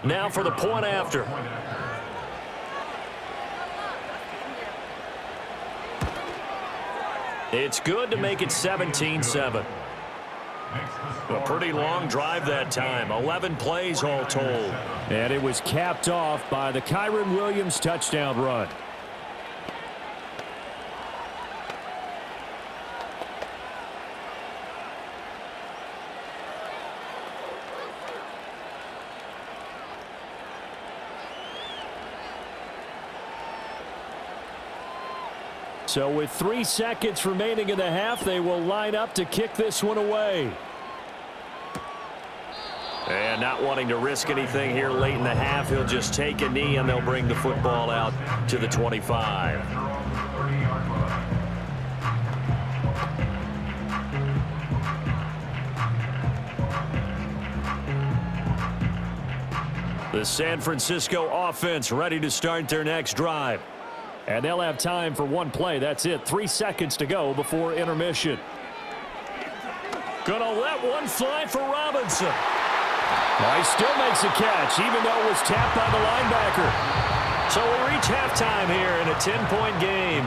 Now for the point after. It's good to make it 17-7. A pretty long drive that time. 11 plays all told. And it was capped off by the Kyron Williams touchdown run. So with 3 seconds remaining in the half, they will line up to kick this one away. And not wanting to risk anything here late in the half, he'll just take a knee and they'll bring the football out to the 25. The San Francisco offense ready to start their next drive. And they'll have time for one play. That's it. 3 seconds to go before intermission. Gonna let one fly for Robinson. He still makes a catch, even though it was tapped by the linebacker. So we reach halftime here in a 10-point game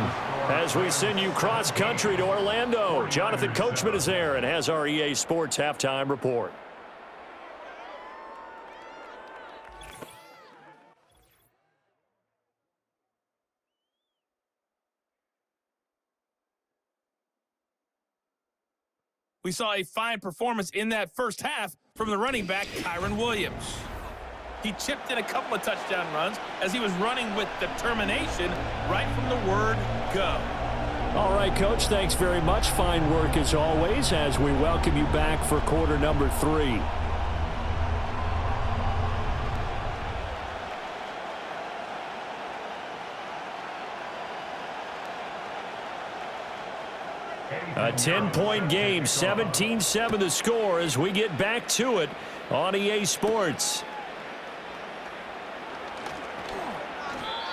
as we send you cross-country to Orlando. Jonathan Coachman is there and has our EA Sports halftime report. We saw a fine performance in that first half from the running back, Kyron Williams. He chipped in a couple of touchdown runs as he was running with determination right from the word go. All right, Coach, thanks very much. Fine work as always as we welcome you back for quarter number 3. A 10-point game, 17-7 the score as we get back to it on EA Sports.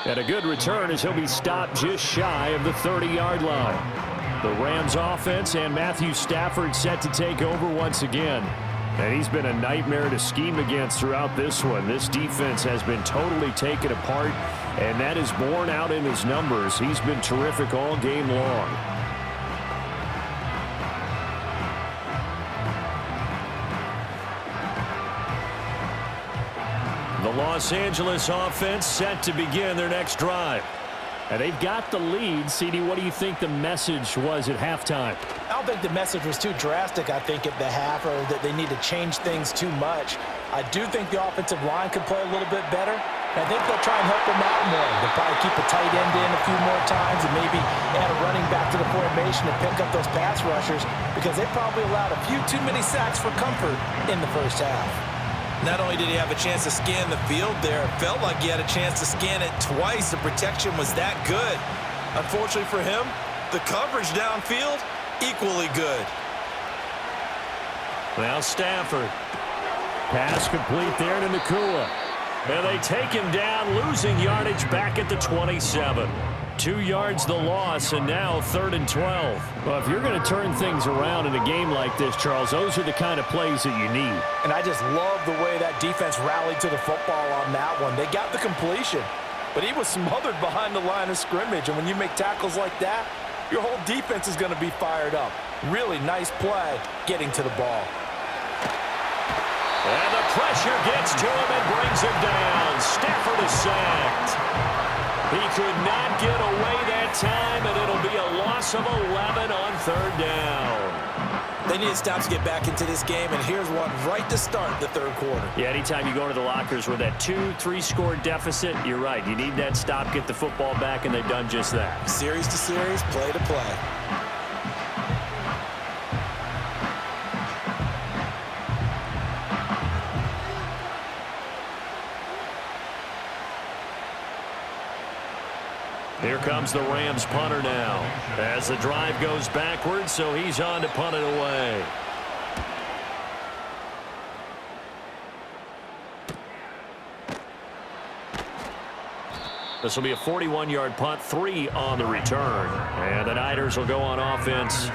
And a good return as he'll be stopped just shy of the 30-yard line. The Rams offense and Matthew Stafford set to take over once again. And he's been a nightmare to scheme against throughout this one. This defense has been totally taken apart, and that is borne out in his numbers. He's been terrific all game long. The Los Angeles offense set to begin their next drive. And they've got the lead. CD, what do you think the message was at halftime? I don't think the message was too drastic, I think, at the half, or that they need to change things too much. I do think the offensive line could play a little bit better. And I think they'll try and help them out more. They'll probably keep a tight end in a few more times and maybe add a running back to the formation to pick up those pass rushers, because they probably allowed a few too many sacks for comfort in the first half. Not only did he have a chance to scan the field there, it felt like he had a chance to scan it twice. The protection was that good. Unfortunately for him, the coverage downfield, equally good. Now Stafford. Pass complete there to Nakua. And they take him down, losing yardage back at the 27. 2 yards the loss, and now 3rd and 12. Well, if you're going to turn things around in a game like this, Charles, those are the kind of plays that you need. And I just love the way that defense rallied to the football on that one. They got the completion, but he was smothered behind the line of scrimmage. And when you make tackles like that, your whole defense is going to be fired up. Really nice play getting to the ball. And the pressure gets to him and brings him down. Stafford is sacked. He could not get away that time, and it'll be a loss of 11 on 3rd down. They need stops to get back into this game, and here's one right to start the 3rd quarter. Yeah, anytime you go into the lockers with that 2-3 score deficit, you're right. You need that stop, get the football back, and they've done just that. Series to series, play to play. Here comes the Rams punter now as the drive goes backwards, so he's on to punt it away. This will be a 41-yard punt, 3 on the return. And the Niners will go on offense,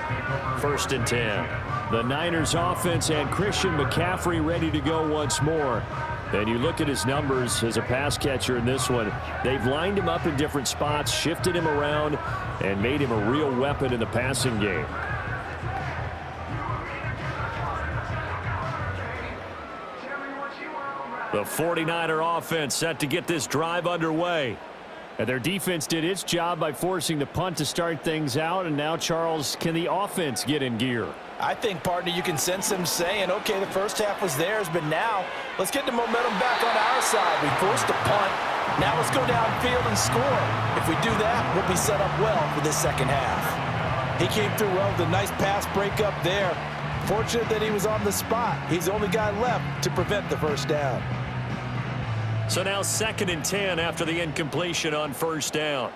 1st and 10. The Niners offense and Christian McCaffrey ready to go once more. And you look at his numbers as a pass catcher in this one. They've lined him up in different spots, shifted him around, and made him a real weapon in the passing game. The 49er offense set to get this drive underway. And their defense did its job by forcing the punt to start things out. And now, Charles, can the offense get in gear? I think, partner, you can sense them saying, okay, the first half was theirs, but now let's get the momentum back on our side. We forced the punt. Now let's go downfield and score. If we do that, we'll be set up well for this second half. He came through well with a nice pass breakup there. Fortunate that he was on the spot. He's the only guy left to prevent the first down. So now 2nd and 10 after the incompletion on first down.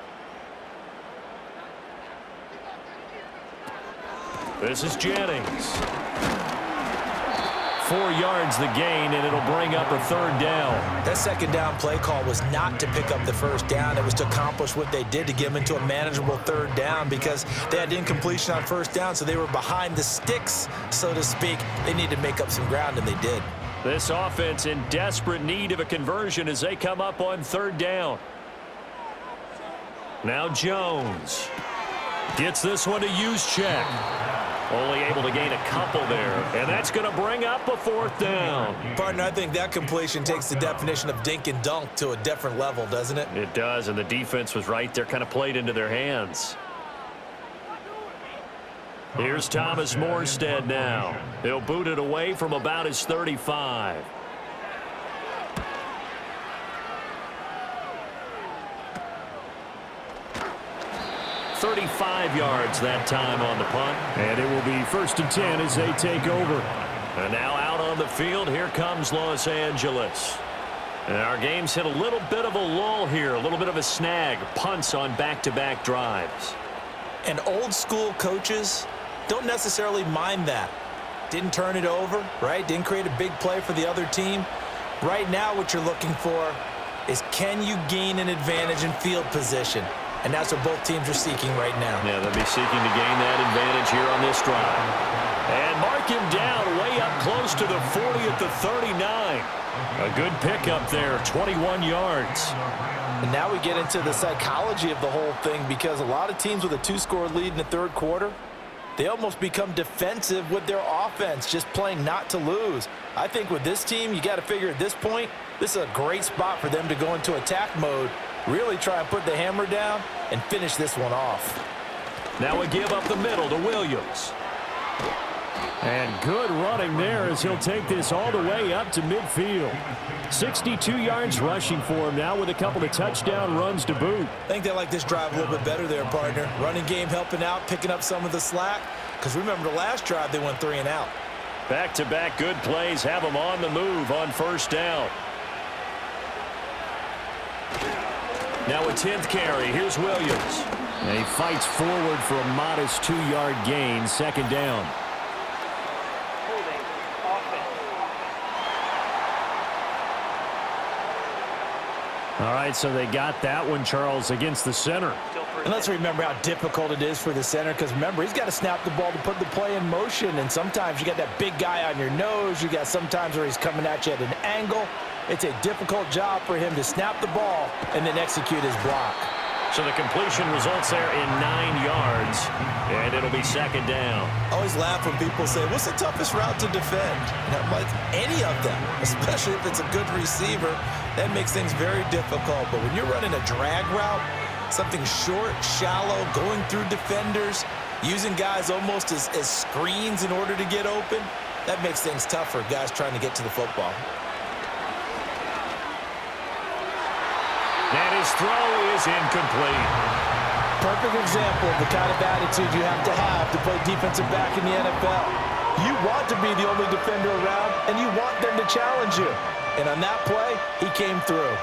This is Jennings. 4 yards the gain, and it'll bring up a 3rd down. That second down play call was not to pick up the first down. It was to accomplish what they did, to get them into a manageable 3rd down, because they had incompletion on first down, so they were behind the sticks, so to speak. They needed to make up some ground, and they did. This offense in desperate need of a conversion as they come up on 3rd down. Now Jones gets this one to Juszczyk. Only able to gain a couple there, and that's going to bring up a 4th down. Partner, I think that completion takes the definition of dink and dunk to a different level, doesn't it? It does, and the defense was right there, kind of played into their hands. Here's Thomas Morstead now. He'll boot it away from about his 35. 35 yards that time on the punt. And it will be 1st and 10 as they take over. And now out on the field, here comes Los Angeles. And our game's hit a little bit of a lull here, a little bit of a snag. Punts on back-to-back drives. And old school coaches don't necessarily mind that. Didn't turn it over, right? Didn't create a big play for the other team. Right now what you're looking for is, can you gain an advantage in field position? And that's what both teams are seeking right now. Yeah, they'll be seeking to gain that advantage here on this drive. And mark him down way up close to the 40 at the 39. A good pickup there, 21 yards. And now we get into the psychology of the whole thing, because a lot of teams with a 2-score lead in the 3rd quarter, they almost become defensive with their offense, just playing not to lose. I think with this team, you got to figure at this point, this is a great spot for them to go into attack mode, really try and put the hammer down and finish this one off. Now a give up the middle to Williams. And good running there as he'll take this all the way up to midfield. 62 yards rushing for him now with a couple of touchdown runs to boot. I think they like this drive a little bit better there, partner. Running game helping out, picking up some of the slack. Because remember, the last drive they went 3 and out. Back-to-back good plays have them on the move on first down. Now a 10th carry. Here's Williams. And he fights forward for a modest 2-yard gain, 2nd down. All right, so they got that one, Charles, against the center. And let's remember how difficult it is for the center, because remember, he's got to snap the ball to put the play in motion, and sometimes you got that big guy on your nose. You got sometimes where he's coming at you at an angle. It's a difficult job for him to snap the ball and then execute his block. So the completion results there in 9 yards, and it'll be 2nd down. I always laugh when people say, what's the toughest route to defend? And I'm like, any of them, especially if it's a good receiver. That makes things very difficult. But when you're running a drag route, something short, shallow, going through defenders, using guys almost as screens in order to get open, that makes things tough for guys trying to get to the football. And his throw is incomplete. Perfect example of the kind of attitude you have to play defensive back in the NFL. You want to be the only defender around, and you want them to challenge you. And on that play, he came through.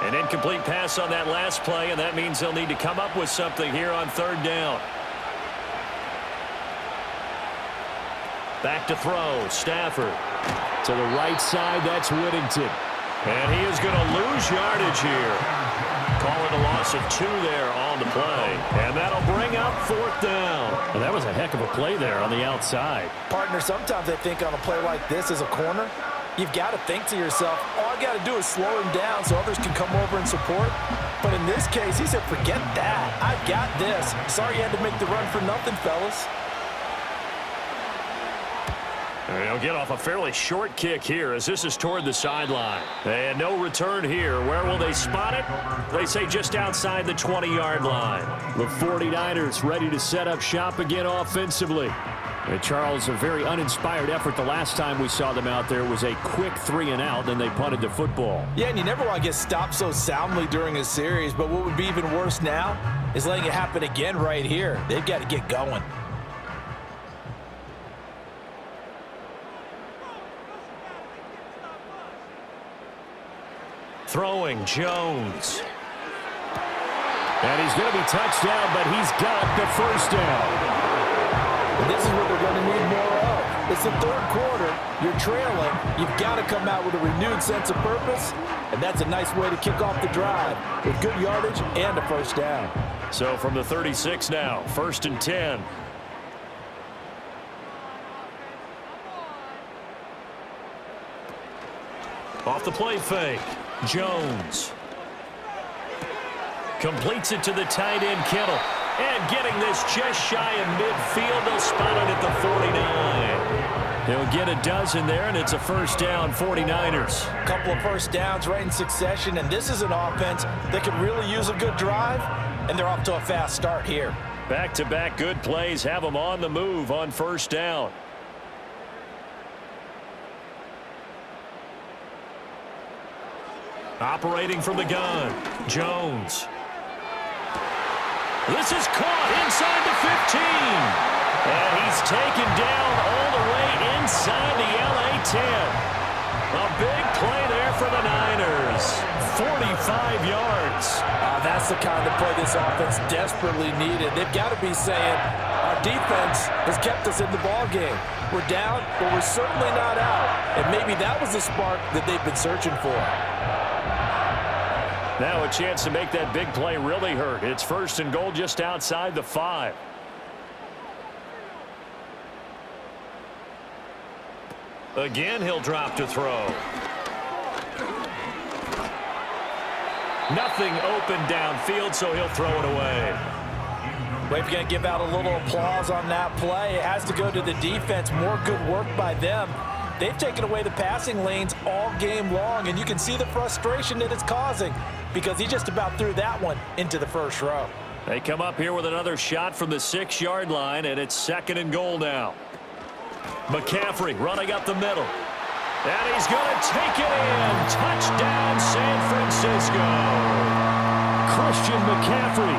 An incomplete pass on that last play, and that means they'll need to come up with something here on 3rd down. Back to throw, Stafford. To the right side, that's Whittington. And he is going to lose yardage here. Call it a loss of 2 there on the play. And that'll bring up 4th down. Well, that was a heck of a play there on the outside. Partner, sometimes I think on a play like this as a corner, you've got to think to yourself, all I got to do is slow him down so others can come over and support. But in this case, he said, forget that. I got this. Sorry you had to make the run for nothing, fellas. They'll get off a fairly short kick here as this is toward the sideline. And no return here. Where will they spot it? They say just outside the 20-yard line. The 49ers ready to set up shop again offensively. Charles, a very uninspired effort. The last time we saw them out there was a quick 3-and-out, then they punted the football. Yeah, and you never want to get stopped so soundly during a series, but what would be even worse now is letting it happen again right here. They've got to get going. Throwing Jones. And he's going to be touched down, but he's got the first down. And this is what they're going to need more of. It's the third quarter. You're trailing. You've got to come out with a renewed sense of purpose, and that's a nice way to kick off the drive with good yardage and a first down. So from the 36 now, 1st and 10. Off the play fake. Jones. Completes it to the tight end, Kittle. And getting this just shy of midfield. They'll spot it at the 49. They'll get a dozen there, and it's a first down, 49ers. A couple of first downs right in succession, and this is an offense that could really use a good drive, and they're off to a fast start here. Back-to-back good plays have them on the move on first down. Operating from the gun, Jones. This is caught inside the 15. And he's taken down all the way inside the LA 10. A big play there for the Niners. 45 yards. That's the kind of play this offense desperately needed. They've got to be saying, our defense has kept us in the ballgame. We're down, but we're certainly not out. And maybe that was the spark that they've been searching for. Now a chance to make that big play really hurt. It's 1st and goal just outside the 5. Again, he'll drop to throw. Nothing open downfield, so he'll throw it away. Well, if you're going to give out a little applause on that play, it has to go to the defense. More good work by them. They've taken away the passing lanes all game long, and you can see the frustration that it's causing because he just about threw that one into the first row. They come up here with another shot from the 6-yard line, and it's 2nd and goal now. McCaffrey running up the middle. And he's going to take it in. Touchdown, San Francisco. Christian McCaffrey,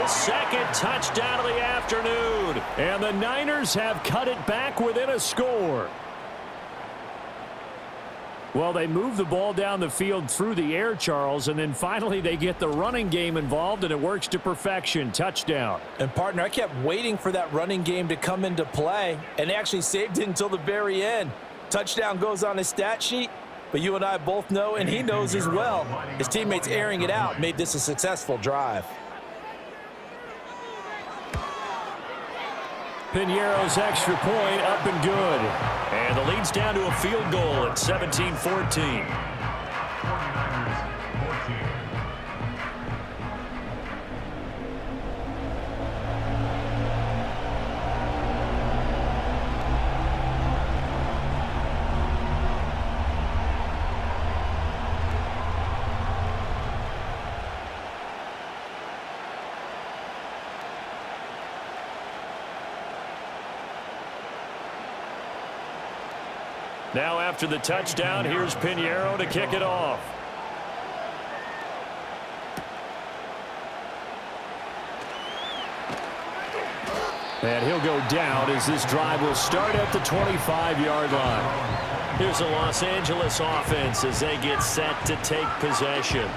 his 2nd touchdown of the afternoon. And the Niners have cut it back within a score. Well, they move the ball down the field through the air, Charles, and then finally they get the running game involved, and it works to perfection. Touchdown. And, partner, I kept waiting for that running game to come into play, and they actually saved it until the very end. Touchdown goes on his stat sheet, but you and I both know, and he knows as well, his teammates airing it out made this a successful drive. Piñeiro's extra point up and good. And the lead's down to a field goal at 17-14. Now after the touchdown, here's Piñeiro to kick it off. And he'll go down as this drive will start at the 25-yard line. Here's the Los Angeles offense as they get set to take possession.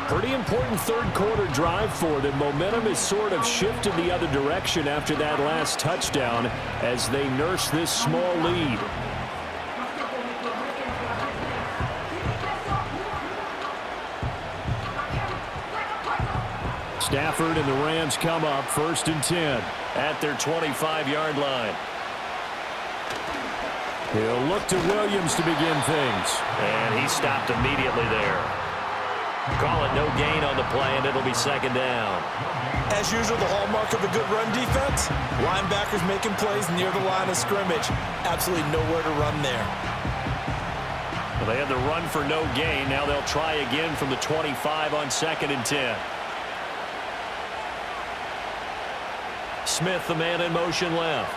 Pretty important third-quarter drive for them. Momentum has sort of shifted the other direction after that last touchdown as they nurse this small lead. Stafford and the Rams come up 1st and 10 at their 25-yard line. He'll look to Williams to begin things. And he stopped immediately there. Call it no gain on the play, and it'll be 2nd down. As usual, the hallmark of a good run defense, linebackers making plays near the line of scrimmage. Absolutely nowhere to run there. Well, they had the run for no gain. Now they'll try again from the 25 on 2nd and 10. Smith, the man in motion left.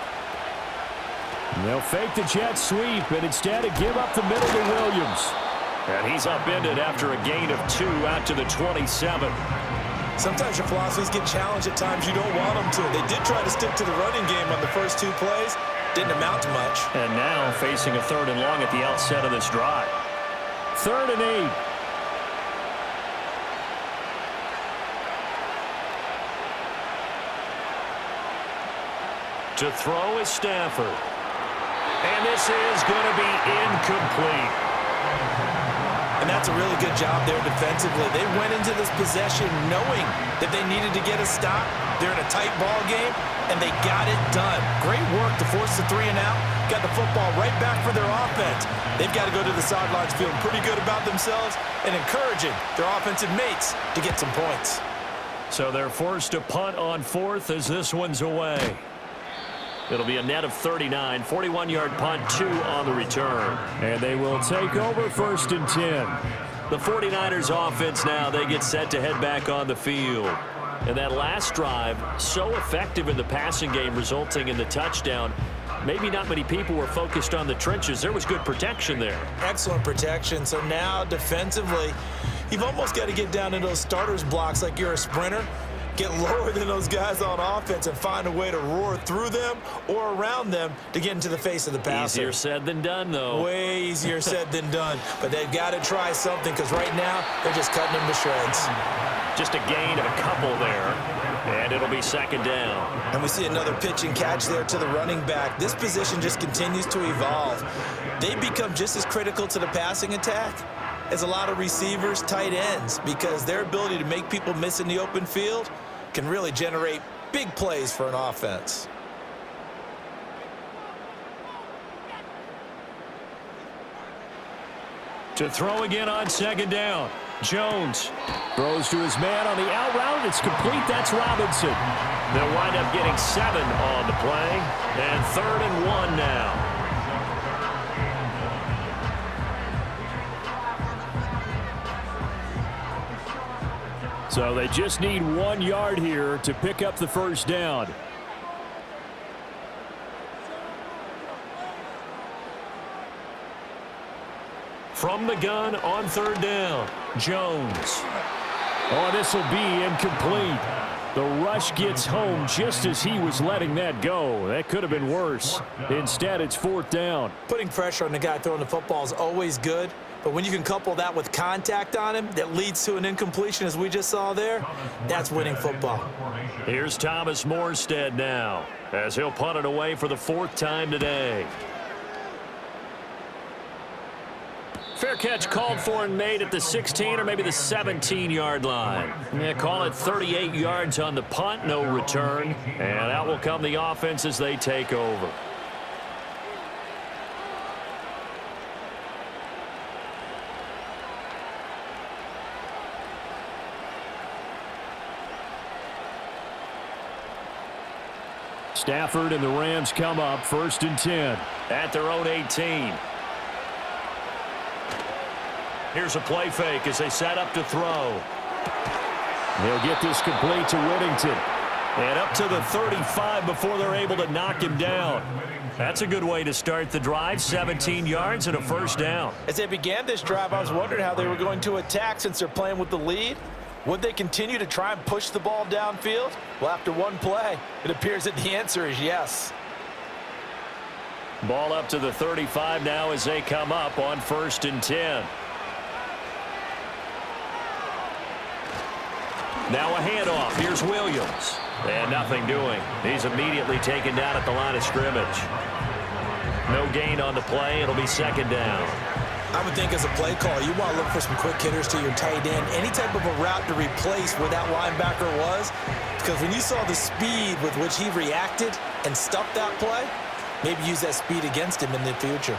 They'll fake the jet sweep and instead give up the middle to Williams. And he's upended after a gain of 2 out to the 27. Sometimes your philosophies get challenged at times you don't want them to. They did try to stick to the running game on the first 2 plays. Didn't amount to much. And now facing a 3rd and long at the outset of this drive. 3rd and 8. To throw is Stafford. And this is going to be incomplete. And that's a really good job there defensively. They went into this possession knowing that they needed to get a stop. They're in a tight ball game, and they got it done. Great work to force the 3 and out. Got the football right back for their offense. They've got to go to the sidelines feeling pretty good about themselves and encouraging their offensive mates to get some points. So they're forced to punt on 4th as this one's away. It'll be a net of 39, 41-yard punt, 2 on the return. And they will take over 1st and 10. The 49ers offense now, they get set to head back on the field. And that last drive, so effective in the passing game, resulting in the touchdown. Maybe not many people were focused on the trenches. There was good protection there. Excellent protection. So now defensively, you've almost got to get down into those starters blocks like you're a sprinter. Get lower than those guys on offense and find a way to roar through them or around them to get into the face of the passer. Easier said than done, though. Way easier said than done. But they've got to try something because right now they're just cutting them to shreds. Just a gain of a couple there, and it'll be 2nd down. And we see another pitch and catch there to the running back. This position just continues to evolve. They become just as critical to the passing attack as a lot of receivers, tight ends, because their ability to make people miss in the open field can really generate big plays for an offense. To throw again on 2nd down. Jones throws to his man on the out route. It's complete. That's Robinson. They'll wind up getting 7 on the play. And 3rd and 1 now. So they just need 1 yard here to pick up the 1st down. From the gun on 3rd down, Jones. Oh, this will be incomplete. The rush gets home just as he was letting that go. That could have been worse. Instead, it's 4th down. Putting pressure on the guy throwing the football is always good, but when you can couple that with contact on him that leads to an incompletion, as we just saw there, that's winning football. Here's Thomas Morstead now, as he'll punt it away for the 4th time today. Fair catch called for and made at the 16 or maybe the 17-yard line. Yeah, call it 38 yards on the punt, no return. And out will come the offense as they take over. Stafford and the Rams come up 1st and 10. At their own 18. Here's a play fake as they set up to throw. They'll get this complete to Whittington. And up to the 35 before they're able to knock him down. That's a good way to start the drive. 17 yards and a 1st down. As they began this drive, I was wondering how they were going to attack since they're playing with the lead. Would they continue to try and push the ball downfield? Well, after one play, it appears that the answer is yes. Ball up to the 35 now as they come up on 1st and 10. Now a handoff. Here's Williams. And nothing doing. He's immediately taken down at the line of scrimmage. No gain on the play. It'll be 2nd down. I would think as a play call, you want to look for some quick hitters to your tight end. Any type of a route to replace where that linebacker was. Because when you saw the speed with which he reacted and stuffed that play, maybe use that speed against him in the future.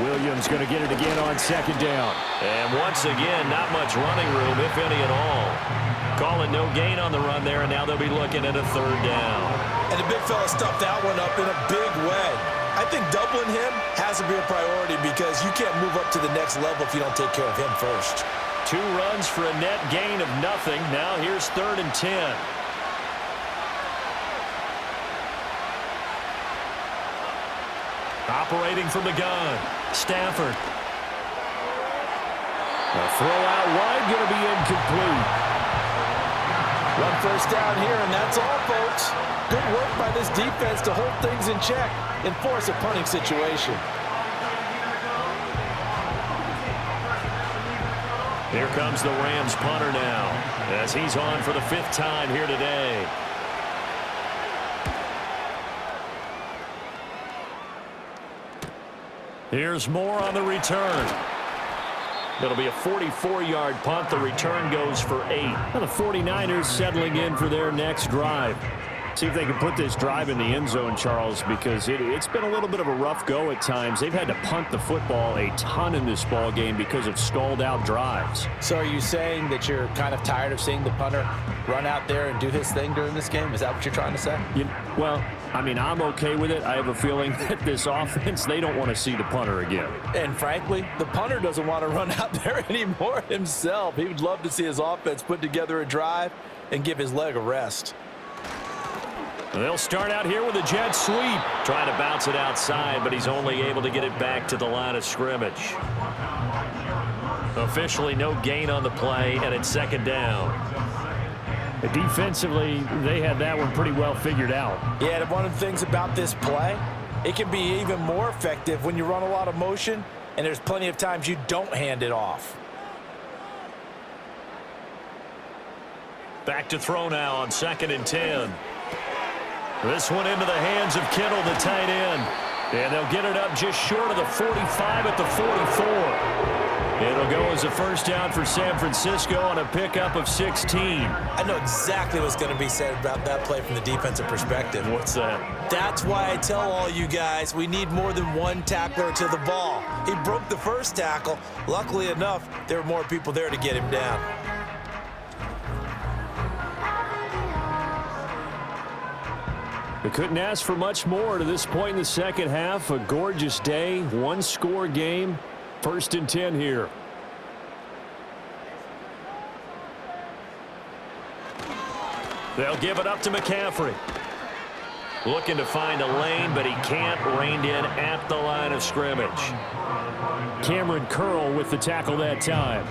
Williams going to get it again on 2nd down. And once again, not much running room, if any at all. Calling no gain on the run there, and now they'll be looking at a 3rd down. And the big fella stuffed that one up in a big way. I think doubling him has to be a priority because you can't move up to the next level if you don't take care of him first. 2 runs for a net gain of nothing. Now here's 3rd and 10. Operating from the gun, Stafford. A throw out wide, going to be incomplete. One first down here, and that's all, folks. Good work by this defense to hold things in check and force a punting situation. Here comes the Rams punter now, as he's on for the 5th time here today. Here's Moore on the return. It'll be a 44-yard punt. The return goes for 8. Well, the 49ers settling in for their next drive. See if they can put this drive in the end zone, Charles, because it's been a little bit of a rough go at times. They've had to punt the football a ton in this ball game because of stalled-out drives. So are you saying that you're kind of tired of seeing the punter run out there and do his thing during this game? Is that what you're trying to say? Well, I mean, I'm okay with it. I have a feeling that this offense, they don't want to see the punter again. And frankly, the punter doesn't want to run out there anymore himself. He would love to see his offense put together a drive and give his leg a rest. They'll start out here with a jet sweep. Trying to bounce it outside, but he's only able to get it back to the line of scrimmage. Officially no gain on the play, and it's 2nd down. Defensively, they had that one pretty well figured out. Yeah, and one of the things about this play, it can be even more effective when you run a lot of motion, and there's plenty of times you don't hand it off. Back to throw now on 2nd and 10. This one into the hands of Kittle, the tight end. And they'll get it up just short of the 45 at the 44. It'll go as a first down for San Francisco on a pickup of 16. I know exactly what's going to be said about that play from the defensive perspective. What's that? That's why I tell all you guys we need more than one tackler to the ball. He broke the first tackle. Luckily enough, there were more people there to get him down. They couldn't ask for much more to this point in the second half. A gorgeous day, one-score game. 1st and 10 here. They'll give it up to McCaffrey. Looking to find a lane, but he can't. Reined in at the line of scrimmage. Cameron Curl with the tackle that time.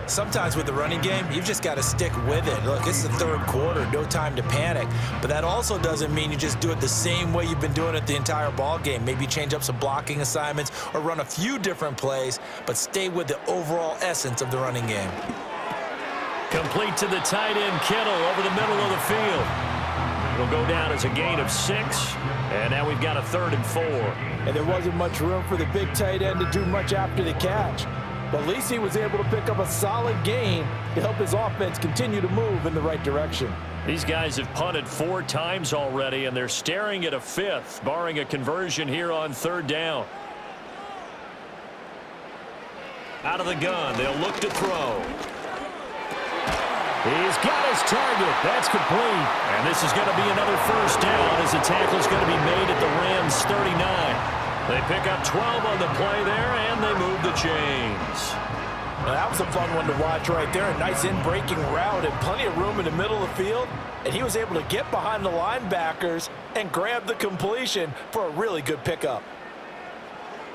Sometimes with the running game, you've just got to stick with it. Look, it's the 3rd quarter, no time to panic. But that also doesn't mean you just do it the same way you've been doing it the entire ball game. Maybe change up some blocking assignments or run a few different plays, but stay with the overall essence of the running game. Complete to the tight end, Kittle, over the middle of the field. It'll go down as a gain of 6, and now we've got a 3rd and 4. And there wasn't much room for the big tight end to do much after the catch. But at least he was able to pick up a solid gain to help his offense continue to move in the right direction. These guys have punted 4 times already, and they're staring at a 5th, barring a conversion here on 3rd down. Out of the gun, they'll look to throw. He's got his target. That's complete. And this is going to be another first down as the tackle is going to be made at the Rams' 39. They pick up 12 on the play there, and they move the chains. Now, that was a fun one to watch right there. A nice in-breaking route and plenty of room in the middle of the field. And he was able to get behind the linebackers and grab the completion for a really good pickup.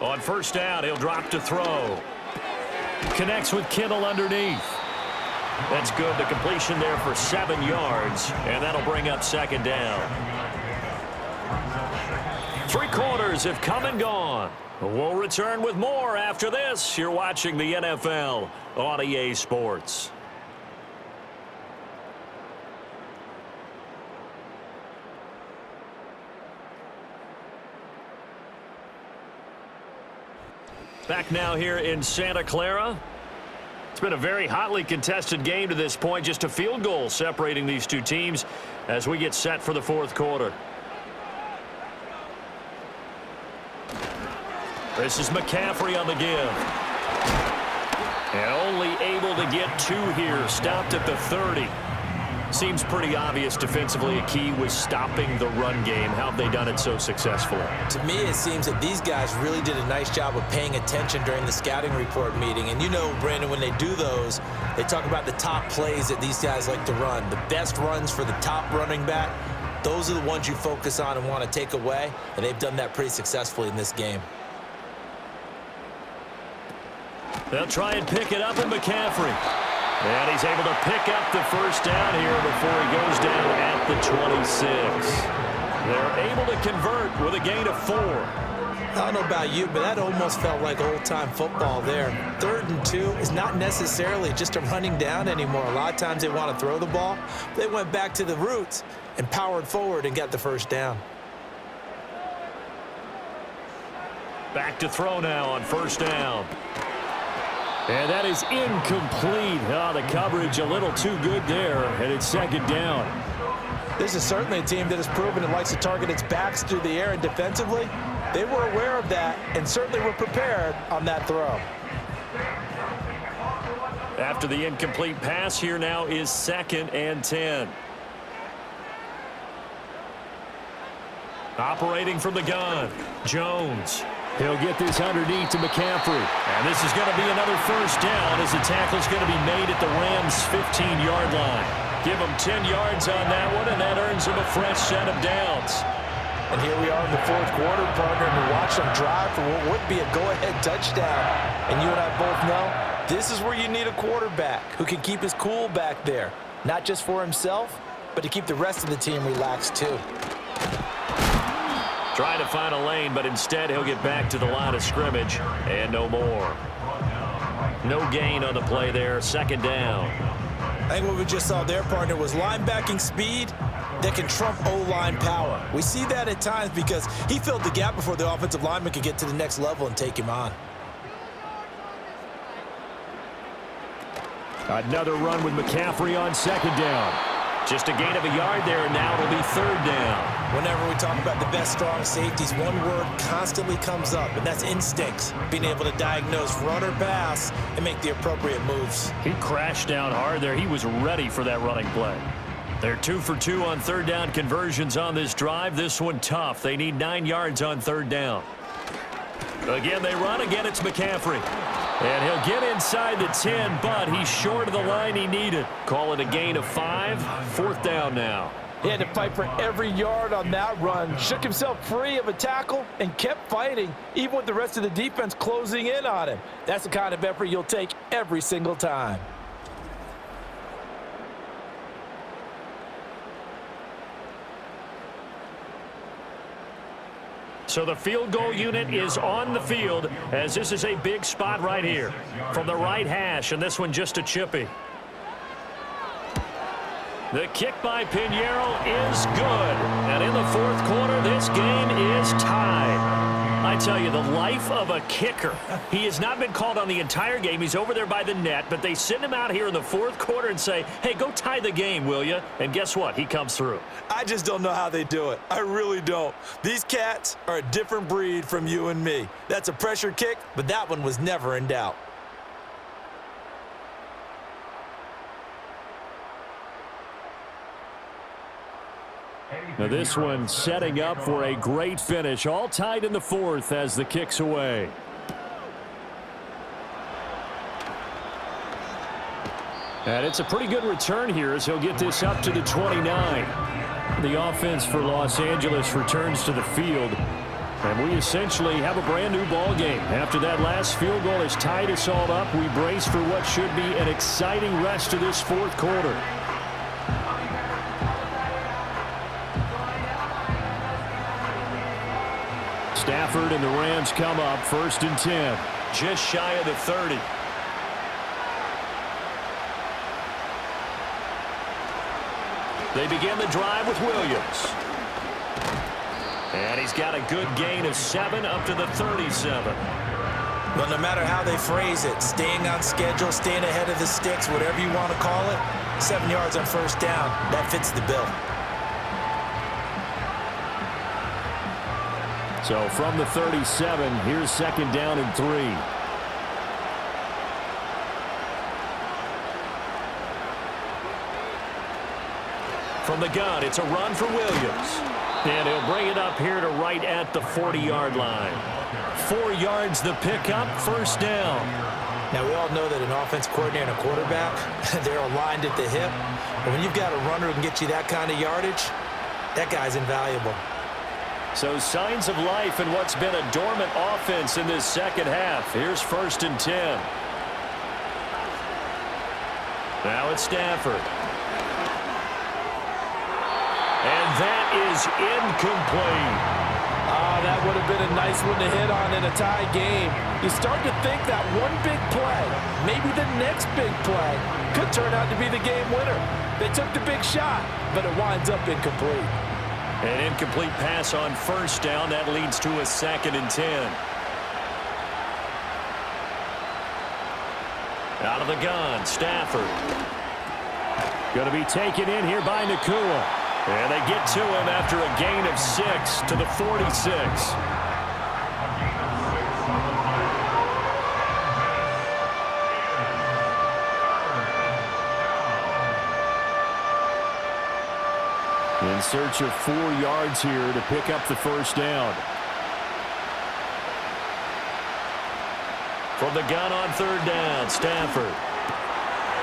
On first down, he'll drop to throw. Connects with Kittle underneath. That's good. The completion there for 7 yards, and that'll bring up 2nd down. 3 quarters have come and gone. We'll return with more after this. You're watching the NFL on EA Sports. Back now here in Santa Clara. It's been a very hotly contested game to this point. Just a field goal separating these two teams as we get set for the 4th quarter. This is McCaffrey on the give. And only able to get 2 here. Stopped at the 30. Seems pretty obvious defensively. A key was stopping the run game. How have they done it so successfully? To me, it seems that these guys really did a nice job of paying attention during the scouting report meeting. And you know, Brandon, when they do those, they talk about the top plays that these guys like to run. The best runs for the top running back. those are the ones you focus on and want to take away, and they've done that pretty successfully in this game. They'll try and pick it up in McCaffrey. And he's able to pick up the first down here before he goes down at the 26. They're able to convert with a gain of 4. I don't know about you, but that almost felt like old-time football there. 3rd and 2 is not necessarily just a running down anymore. A lot of times they want to throw the ball. They went back to the roots and powered forward and got the first down. Back to throw now on first down. And that is incomplete. Oh, the coverage a little too good there, and it's 2nd down. This is certainly a team that has proven it likes to target its backs through the air, and defensively, they were aware of that and certainly were prepared on that throw. After the incomplete pass, here now is 2nd and 10. Operating from the gun, Jones. He'll get this underneath to McCaffrey. And this is going to be another first down as the tackle's going to be made at the Rams' 15-yard line. Give him 10 yards on that one, and that earns him a fresh set of downs. And here we are in the 4th quarter, partner, and we watch them drive for what would be a go-ahead touchdown. And you and I both know this is where you need a quarterback who can keep his cool back there, not just for himself, but to keep the rest of the team relaxed too. Trying to find a lane, but instead he'll get back to the line of scrimmage and no more. No gain on the play there, 2nd down. I think what we just saw there, partner, was linebacking speed that can trump O-line power. We see that at times because he filled the gap before the offensive lineman could get to the next level and take him on. Another run with McCaffrey on 2nd down. Just a gain of a yard there, and now it'll be 3rd down. Whenever we talk about the best strong safeties, one word constantly comes up, and that's instincts. Being able to diagnose run or pass and make the appropriate moves. He crashed down hard there. He was ready for that running play. They're 2 for 2 on 3rd down conversions on this drive. This one tough. They need 9 yards on 3rd down. Again, they run. Again, it's McCaffrey. And he'll get inside the 10, but he's short of the line he needed. Call it a gain of 5. 4th down now. He had to fight for every yard on that run, shook himself free of a tackle, and kept fighting, even with the rest of the defense closing in on him. That's the kind of effort you'll take every single time. So the field goal unit is on the field as this is a big spot right here from the right hash, and this one just a chippy. The kick by Pinheiro is good, and in the 4th quarter, this game is tied. I tell you, the life of a kicker. He has not been called on the entire game. He's over there by the net, but they send him out here in the 4th quarter and say, hey, go tie the game, will you? And guess what? He comes through. I just don't know how they do it. I really don't. These cats are a different breed from you and me. That's a pressure kick, but that one was never in doubt. Now this one setting up for a great finish. All tied in the 4th as the kick's away. And it's a pretty good return here as he'll get this up to the 29. The offense for Los Angeles returns to the field. And we essentially have a brand new ball game. After that last field goal has tied us all up, we brace for what should be an exciting rest of this 4th quarter. Stafford and the Rams come up 1st and 10. Just shy of the 30. They begin the drive with Williams. And he's got a good gain of 7 up to the 37. But no matter how they phrase it, staying on schedule, staying ahead of the sticks, whatever you want to call it, 7 yards on 1st down, that fits the bill. So from the 37, here's 2nd down and 3. From the gun, it's a run for Williams. And he'll bring it up here to right at the 40-yard line. 4 yards the pickup, 1st down. Now, we all know that an offense coordinator and a quarterback, they're aligned at the hip. But when you've got a runner who can get you that kind of yardage, That guy's invaluable. So signs of life in what's been a dormant offense in this second half. Here's 1st and 10. Now it's Stafford. And that is incomplete. That would have been a nice one to hit on in a tie game. You start to think that one big play, maybe the next big play, could turn out to be the game winner. They took the big shot, but it winds up incomplete. An incomplete pass on 1st down. That leads to a 2nd and 10. Out of the gun, Stafford. Going to be taken in here by Nakua. And they get to him after a gain of 6 to the 46. In search of 4 yards here to pick up the 1st down. From the gun on 3rd down, Stafford.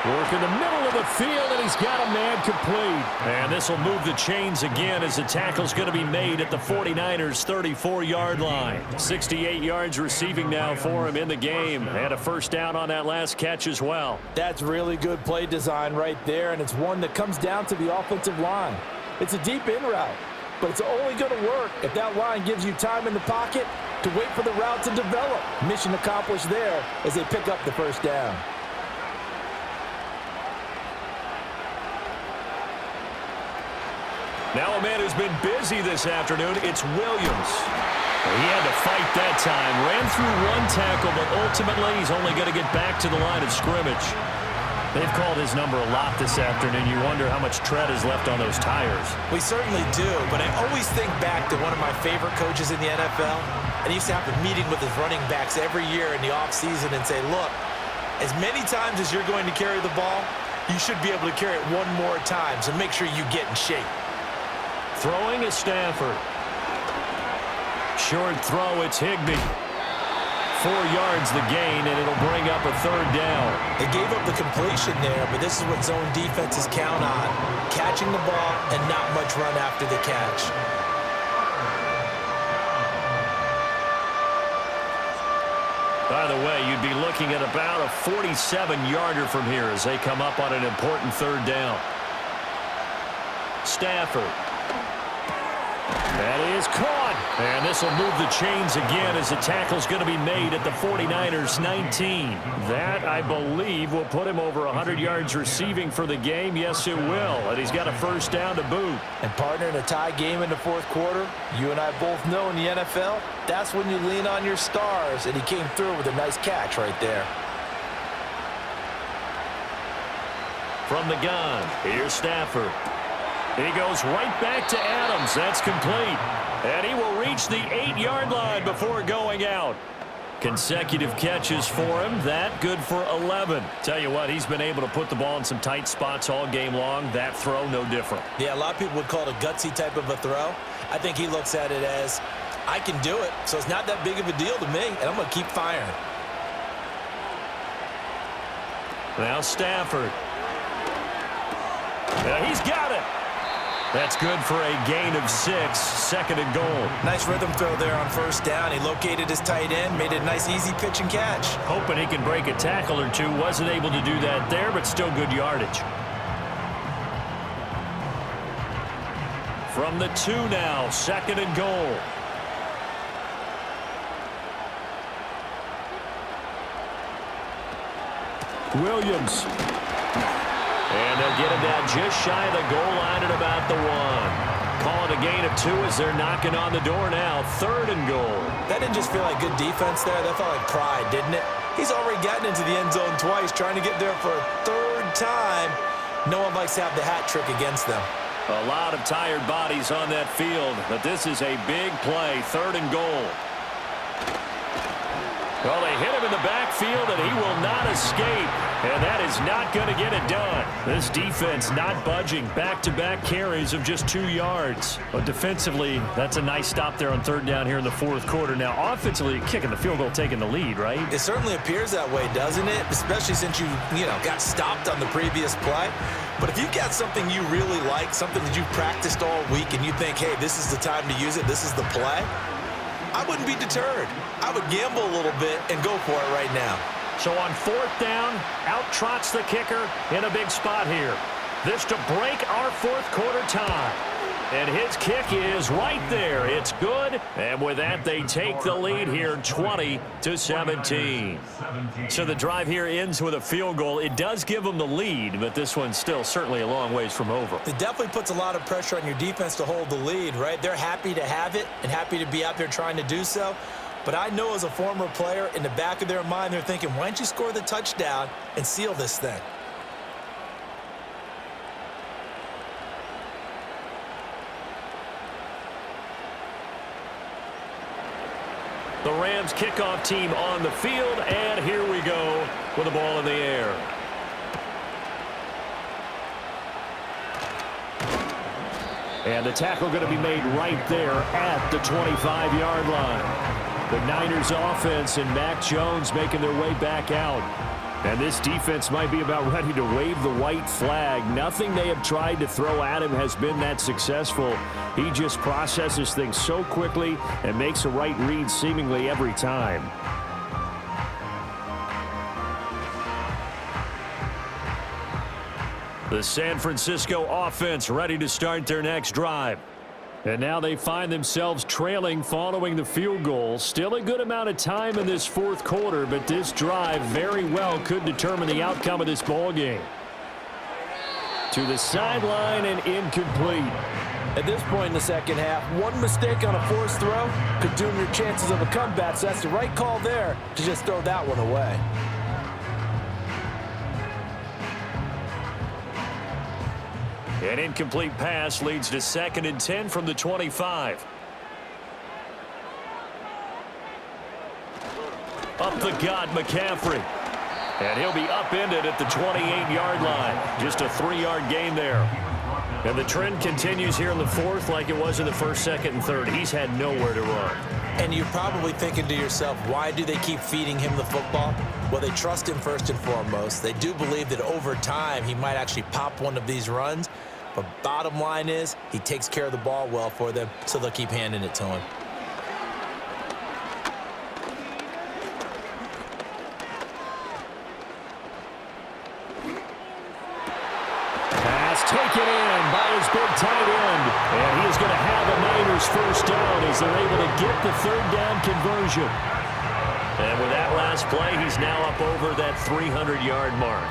Work in the middle of the field, and he's got a man complete. And this will move the chains again as the tackle's going to be made at the 49ers' 34-yard line. 68 yards receiving now for him in the game. And a 1st down on that last catch as well. That's really good play design right there, and it's one that comes down to the offensive line. It's a deep in route, but it's only going to work if that line gives you time in the pocket to wait for the route to develop. Mission accomplished there as they pick up the 1st down. Now a man who's been busy this afternoon, it's Williams. He had to fight that time. Ran through 1 tackle, but ultimately he's only going to get back to the line of scrimmage. They've called his number a lot this afternoon. You wonder how much tread is left on those tires. We certainly do, but I always think back to one of my favorite coaches in the NFL. And he used to have a meeting with his running backs every year in the offseason and say, look, as many times as you're going to carry the ball, you should be able to carry it 1 more time, so make sure you get in shape. Throwing is Stafford. Short throw, it's Higbee. 4 yards the gain, and it'll bring up a 3rd down. They gave up the completion there, but this is what zone defenses count on. Catching the ball and not much run after the catch. By the way, you'd be looking at about a 47-yarder from here as they come up on an important 3rd down. Stafford. That is caught. And this will move the chains again as the tackle's going to be made at the 49ers' 19. That, I believe, will put him over 100 yards receiving for the game. Yes, it will. And he's got a 1st down to boot. And partner, in a tie game in the 4th quarter, you and I both know in the NFL, that's when you lean on your stars. And he came through with a nice catch right there. From the gun, here's Stafford. He goes right back to Adams. That's complete. And he will reach the 8-yard line before going out. Consecutive catches for him. That good for 11. Tell you what, he's been able to put the ball in some tight spots all game long. That throw, no different. Yeah, a lot of people would call it a gutsy type of a throw. I think he looks at it as, I can do it, so it's not that big of a deal to me, and I'm going to keep firing. Now Stafford. Now he's got it. That's good for a gain of 6, 2nd and goal. Nice rhythm throw there on 1st down. He located his tight end, made it a nice easy pitch and catch. Hoping he can break a tackle or two. Wasn't able to do that there, but still good yardage. From the 2 now, 2nd and goal. Williams. And they'll get him down just shy of the goal line at about the 1. Call it a gain of 2 as they're knocking on the door now. 3rd and goal. That didn't just feel like good defense there. That felt like pride, didn't it? He's already gotten into the end zone twice, trying to get there for a 3rd time. No one likes to have the hat trick against them. A lot of tired bodies on that field, but this is a big play. 3rd and goal. Well, they hit him in the backfield, and he will not escape. And that is not going to get it done. This defense not budging. Back-to-back carries of just 2 yards. But defensively, that's a nice stop there on third down here in the fourth quarter. Now, offensively, kicking the field goal, taking the lead, right? It certainly appears that way, doesn't it? Especially since you got stopped on the previous play. But if you've got something you really like, something that you've practiced all week, and you think, hey, this is the time to use it, this is the play, I wouldn't be deterred. I would gamble a little bit and go for it right now. So on fourth down, out trots the kicker in a big spot here. This to break our fourth quarter tie. And his kick is right there. It's good. And with that, they take the lead here 20-17. So the drive here ends with a field goal. It does give them the lead, but this one's still certainly a long ways from over. It definitely puts a lot of pressure on your defense to hold the lead, right? They're happy to have it and happy to be out there trying to do so. But I know as a former player, in the back of their mind, they're thinking, why don't you score the touchdown and seal this thing? The Rams kickoff team on the field, and here we go with the ball in the air. And the tackle going to be made right there at the 25-yard line. The Niners offense and Mac Jones making their way back out. And this defense might be about ready to wave the white flag. Nothing they have tried to throw at him has been that successful. He just processes things so quickly and makes a right read seemingly every time. The San Francisco offense ready to start their next drive. And now they find themselves trailing following the field goal. Still a good amount of time in this fourth quarter, but this drive very well could determine the outcome of this ball game. To the sideline and incomplete. At this point in the second half, one mistake on a forced throw could doom your chances of a comeback, so that's the right call there to just throw that one away. An incomplete pass leads to 2nd and 10 from the 25. Up the gut, McCaffrey. And he'll be upended at the 28-yard line. Just a 3-yard gain there. And the trend continues here in the fourth like it was in the first, second, and third. He's had nowhere to run. And you're probably thinking to yourself, why do they keep feeding him the football? Well, they trust him first and foremost. They do believe that over time he might actually pop one of these runs. But bottom line is, he takes care of the ball well for them, so they'll keep handing it to him. Pass taken in by his big tight end. And he is going to have a Niners first down as they're able to get the third down conversion. And with that last play, he's now up over that 300-yard mark.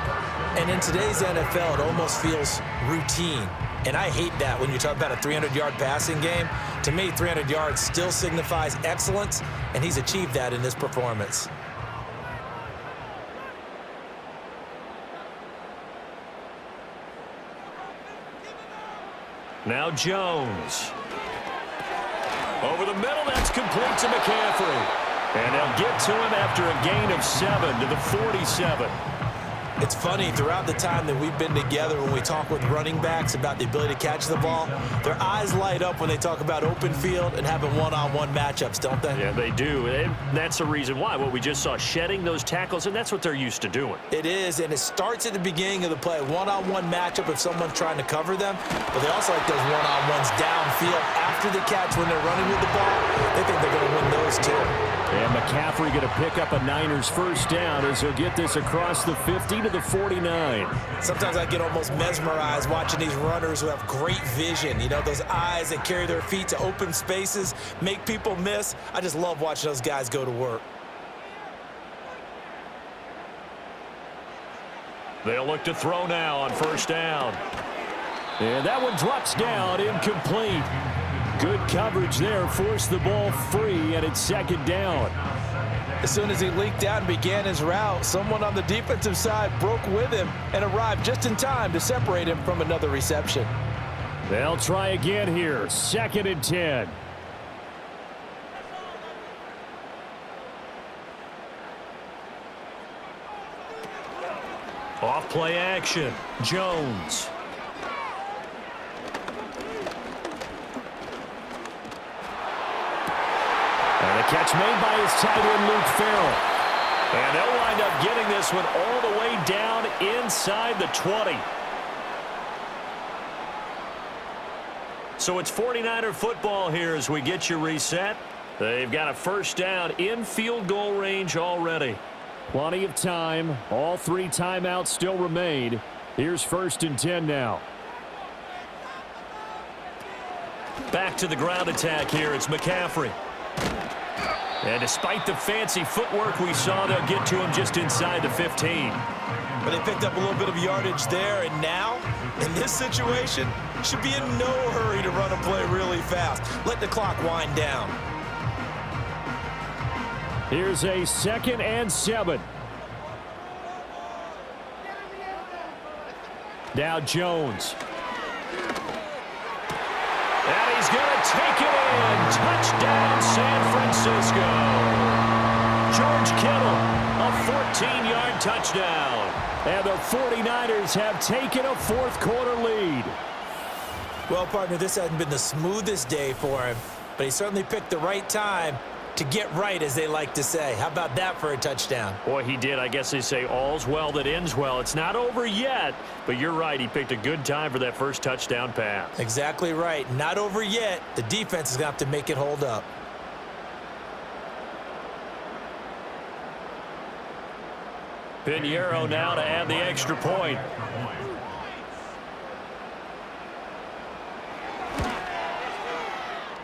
And in today's NFL, it almost feels routine. And I hate that when you talk about a 300-yard passing game. To me, 300 yards still signifies excellence, and he's achieved that in this performance. Now Jones. Over the middle, that's complete to McCaffrey. And they'll get to him after a gain of 7 to the 47. It's funny, throughout the time that we've been together, when we talk with running backs about the ability to catch the ball, their eyes light up when they talk about open field and having one-on-one matchups, don't they? Yeah, they do. And that's the reason why. What we just saw, shedding those tackles, and that's what they're used to doing. It is, and it starts at the beginning of the play. One-on-one matchup if someone's trying to cover them, but they also like those one-on-ones downfield after the catch when they're running with the ball. They think they're going to win those too. And McCaffrey going to pick up a Niners first down as he'll get this across the 50 to the 49. Sometimes I get almost mesmerized watching these runners who have great vision. You know, those eyes that carry their feet to open spaces, make people miss. I just love watching those guys go to work. They'll look to throw now on first down. And that one drops down, incomplete. Good coverage there, forced the ball free, and it's second down. As soon as he leaked out and began his route, someone on the defensive side broke with him and arrived just in time to separate him from another reception. They'll try again here, 2nd and 10. Off play action. Jones. And the catch made by his tight end, Luke Farrell. And they'll wind up getting this one all the way down inside the 20. So it's 49er football here as we get you reset. They've got a first down in field goal range already. Plenty of time. All 3 timeouts still remain. Here's 1st and 10 now. Back to the ground attack here. It's McCaffrey. And despite the fancy footwork we saw, they'll get to him just inside the 15. But they picked up a little bit of yardage there, and now, in this situation, should be in no hurry to run a play really fast. Let the clock wind down. Here's a 2nd and 7. Now Jones. And he's going to take it in. Touchdown, San Francisco. George Kittle, a 14-yard touchdown. And the 49ers have taken a 4th quarter lead. Well, partner, this hasn't been the smoothest day for him, but he certainly picked the right time to get right, as they like to say. How about that for a touchdown? Boy, he did. I guess they say all's well that ends well. It's not over yet, but you're right. He picked a good time for that first touchdown pass. Exactly right. Not over yet. The defense is going to have to make it hold up. Pinheiro now to add the extra point.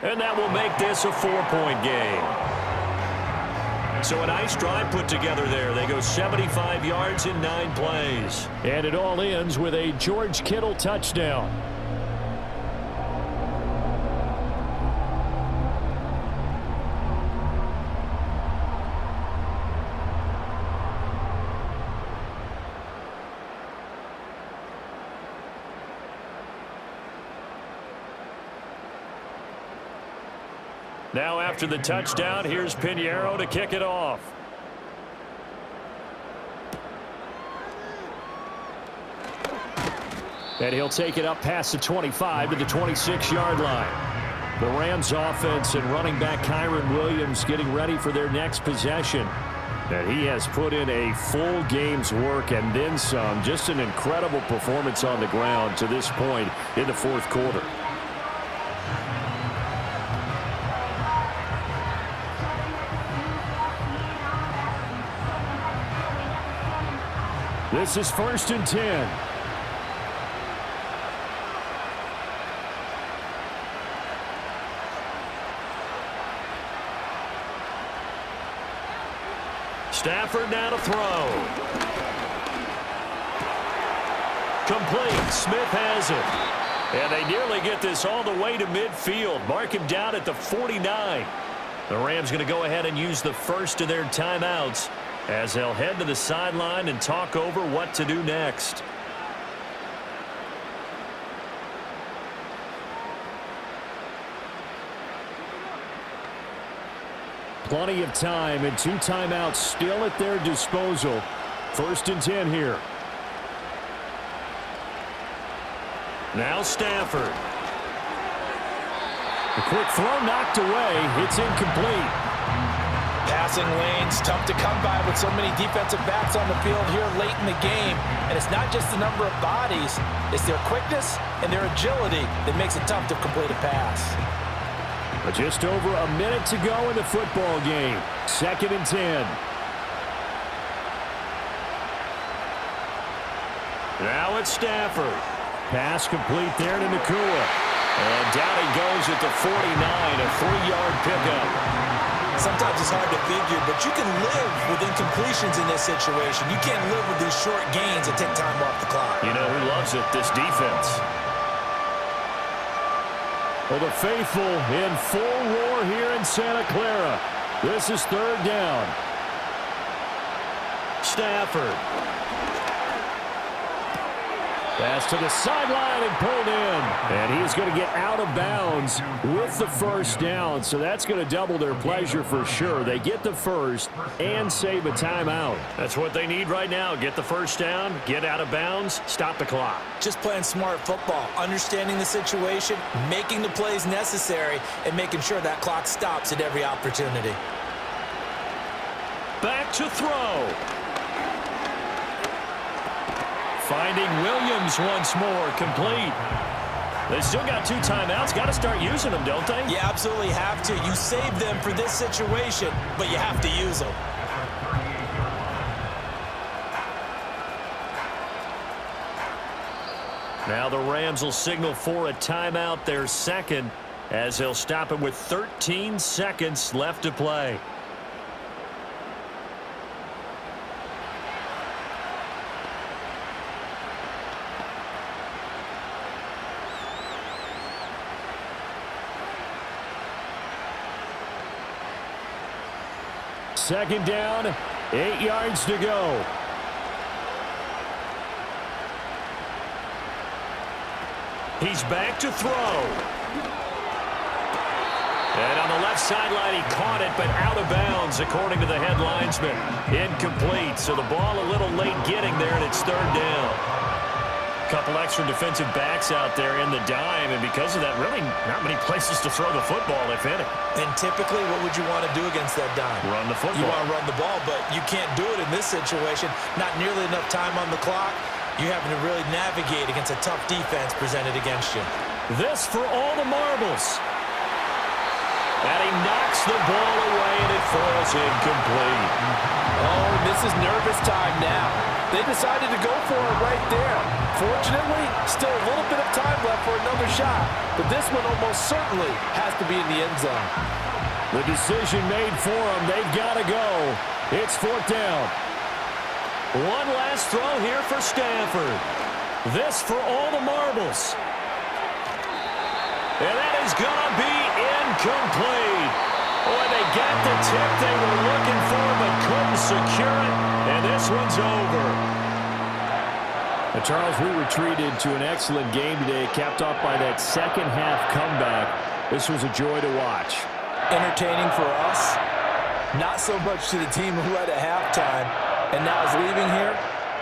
And that will make this a 4-point game. So a nice drive put together there. They go 75 yards in 9 plays. And it all ends with a George Kittle touchdown. Now after the touchdown, here's Pinheiro to kick it off. And he'll take it up past the 25 to the 26-yard line. The Rams offense and running back Kyren Williams getting ready for their next possession. And he has put in a full game's work and then some. Just an incredible performance on the ground to this point in the 4th quarter. This is 1st and 10. Stafford now to throw. Complete. Smith has it. And they nearly get this all the way to midfield. Mark him down at the 49. The Rams going to go ahead and use the first of their timeouts as they'll head to the sideline and talk over what to do next. Plenty of time and 2 timeouts still at their disposal. 1st and 10 here. Now Stafford. A quick throw knocked away. It's incomplete. Passing lanes tough to come by with so many defensive backs on the field here late in the game. And it's not just the number of bodies. It's their quickness and their agility that makes it tough to complete a pass. But just over a minute to go in the football game. 2nd and 10. Now it's Stafford. Pass complete there to Nakua. And down he goes at the 49, a 3-yard pickup. Sometimes it's hard to figure, but you can live with incompletions in this situation. You can't live with these short gains that take time off the clock. You know who loves it? This defense. Well, the faithful in full roar here in Santa Clara. This is 3rd down. Stafford. Pass to the sideline and pulled in. And he's going to get out of bounds with the first down. So that's going to double their pleasure for sure. They get the first and save a timeout. That's what they need right now. Get the first down, get out of bounds, stop the clock. Just playing smart football, understanding the situation, making the plays necessary, and making sure that clock stops at every opportunity. Back to throw. Finding Williams once more, complete. They still got 2 timeouts. Got to start using them, don't they? You absolutely have to. You save them for this situation, but you have to use them. Now the Rams will signal for a timeout, their second, as they'll stop it with 13 seconds left to play. Second down, 8 yards to go. He's back to throw. And on the left sideline, he caught it, but out of bounds, according to the head linesman. Incomplete, so the ball a little late getting there, and it's third down. Couple extra defensive backs out there in the dime, and because of that, really not many places to throw the football, if any. And typically, what would you want to do against that dime? Run the football. You want to run the ball, but you can't do it in this situation. Not nearly enough time on the clock. You're having to really navigate against a tough defense presented against you. This for all the marbles. And he knocks the ball away, and it falls incomplete. Oh, this is nervous time now. They decided to go for it right there. Fortunately, still a little bit of time left for another shot, but this one almost certainly has to be in the end zone. The decision made for them. They've got to go. It's fourth down. One last throw here for Stanford. This for all the marbles. And that is going to be incomplete. Boy, they got the tip they were looking for, but couldn't secure it. And this one's over. Now, Charles, we were treated to an excellent game today, capped off by that second half comeback. This was a joy to watch. Entertaining for us, not so much to the team who led at halftime and now is leaving here,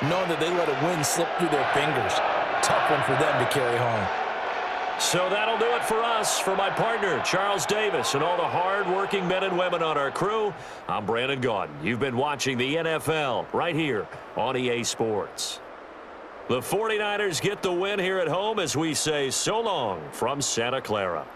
knowing that they let a win slip through their fingers. Tough one for them to carry home. So that'll do it for us. For my partner, Charles Davis, and all the hard-working men and women on our crew, I'm Brandon Gaudin. You've been watching the NFL right here on EA Sports. The 49ers get the win here at home as we say so long from Santa Clara.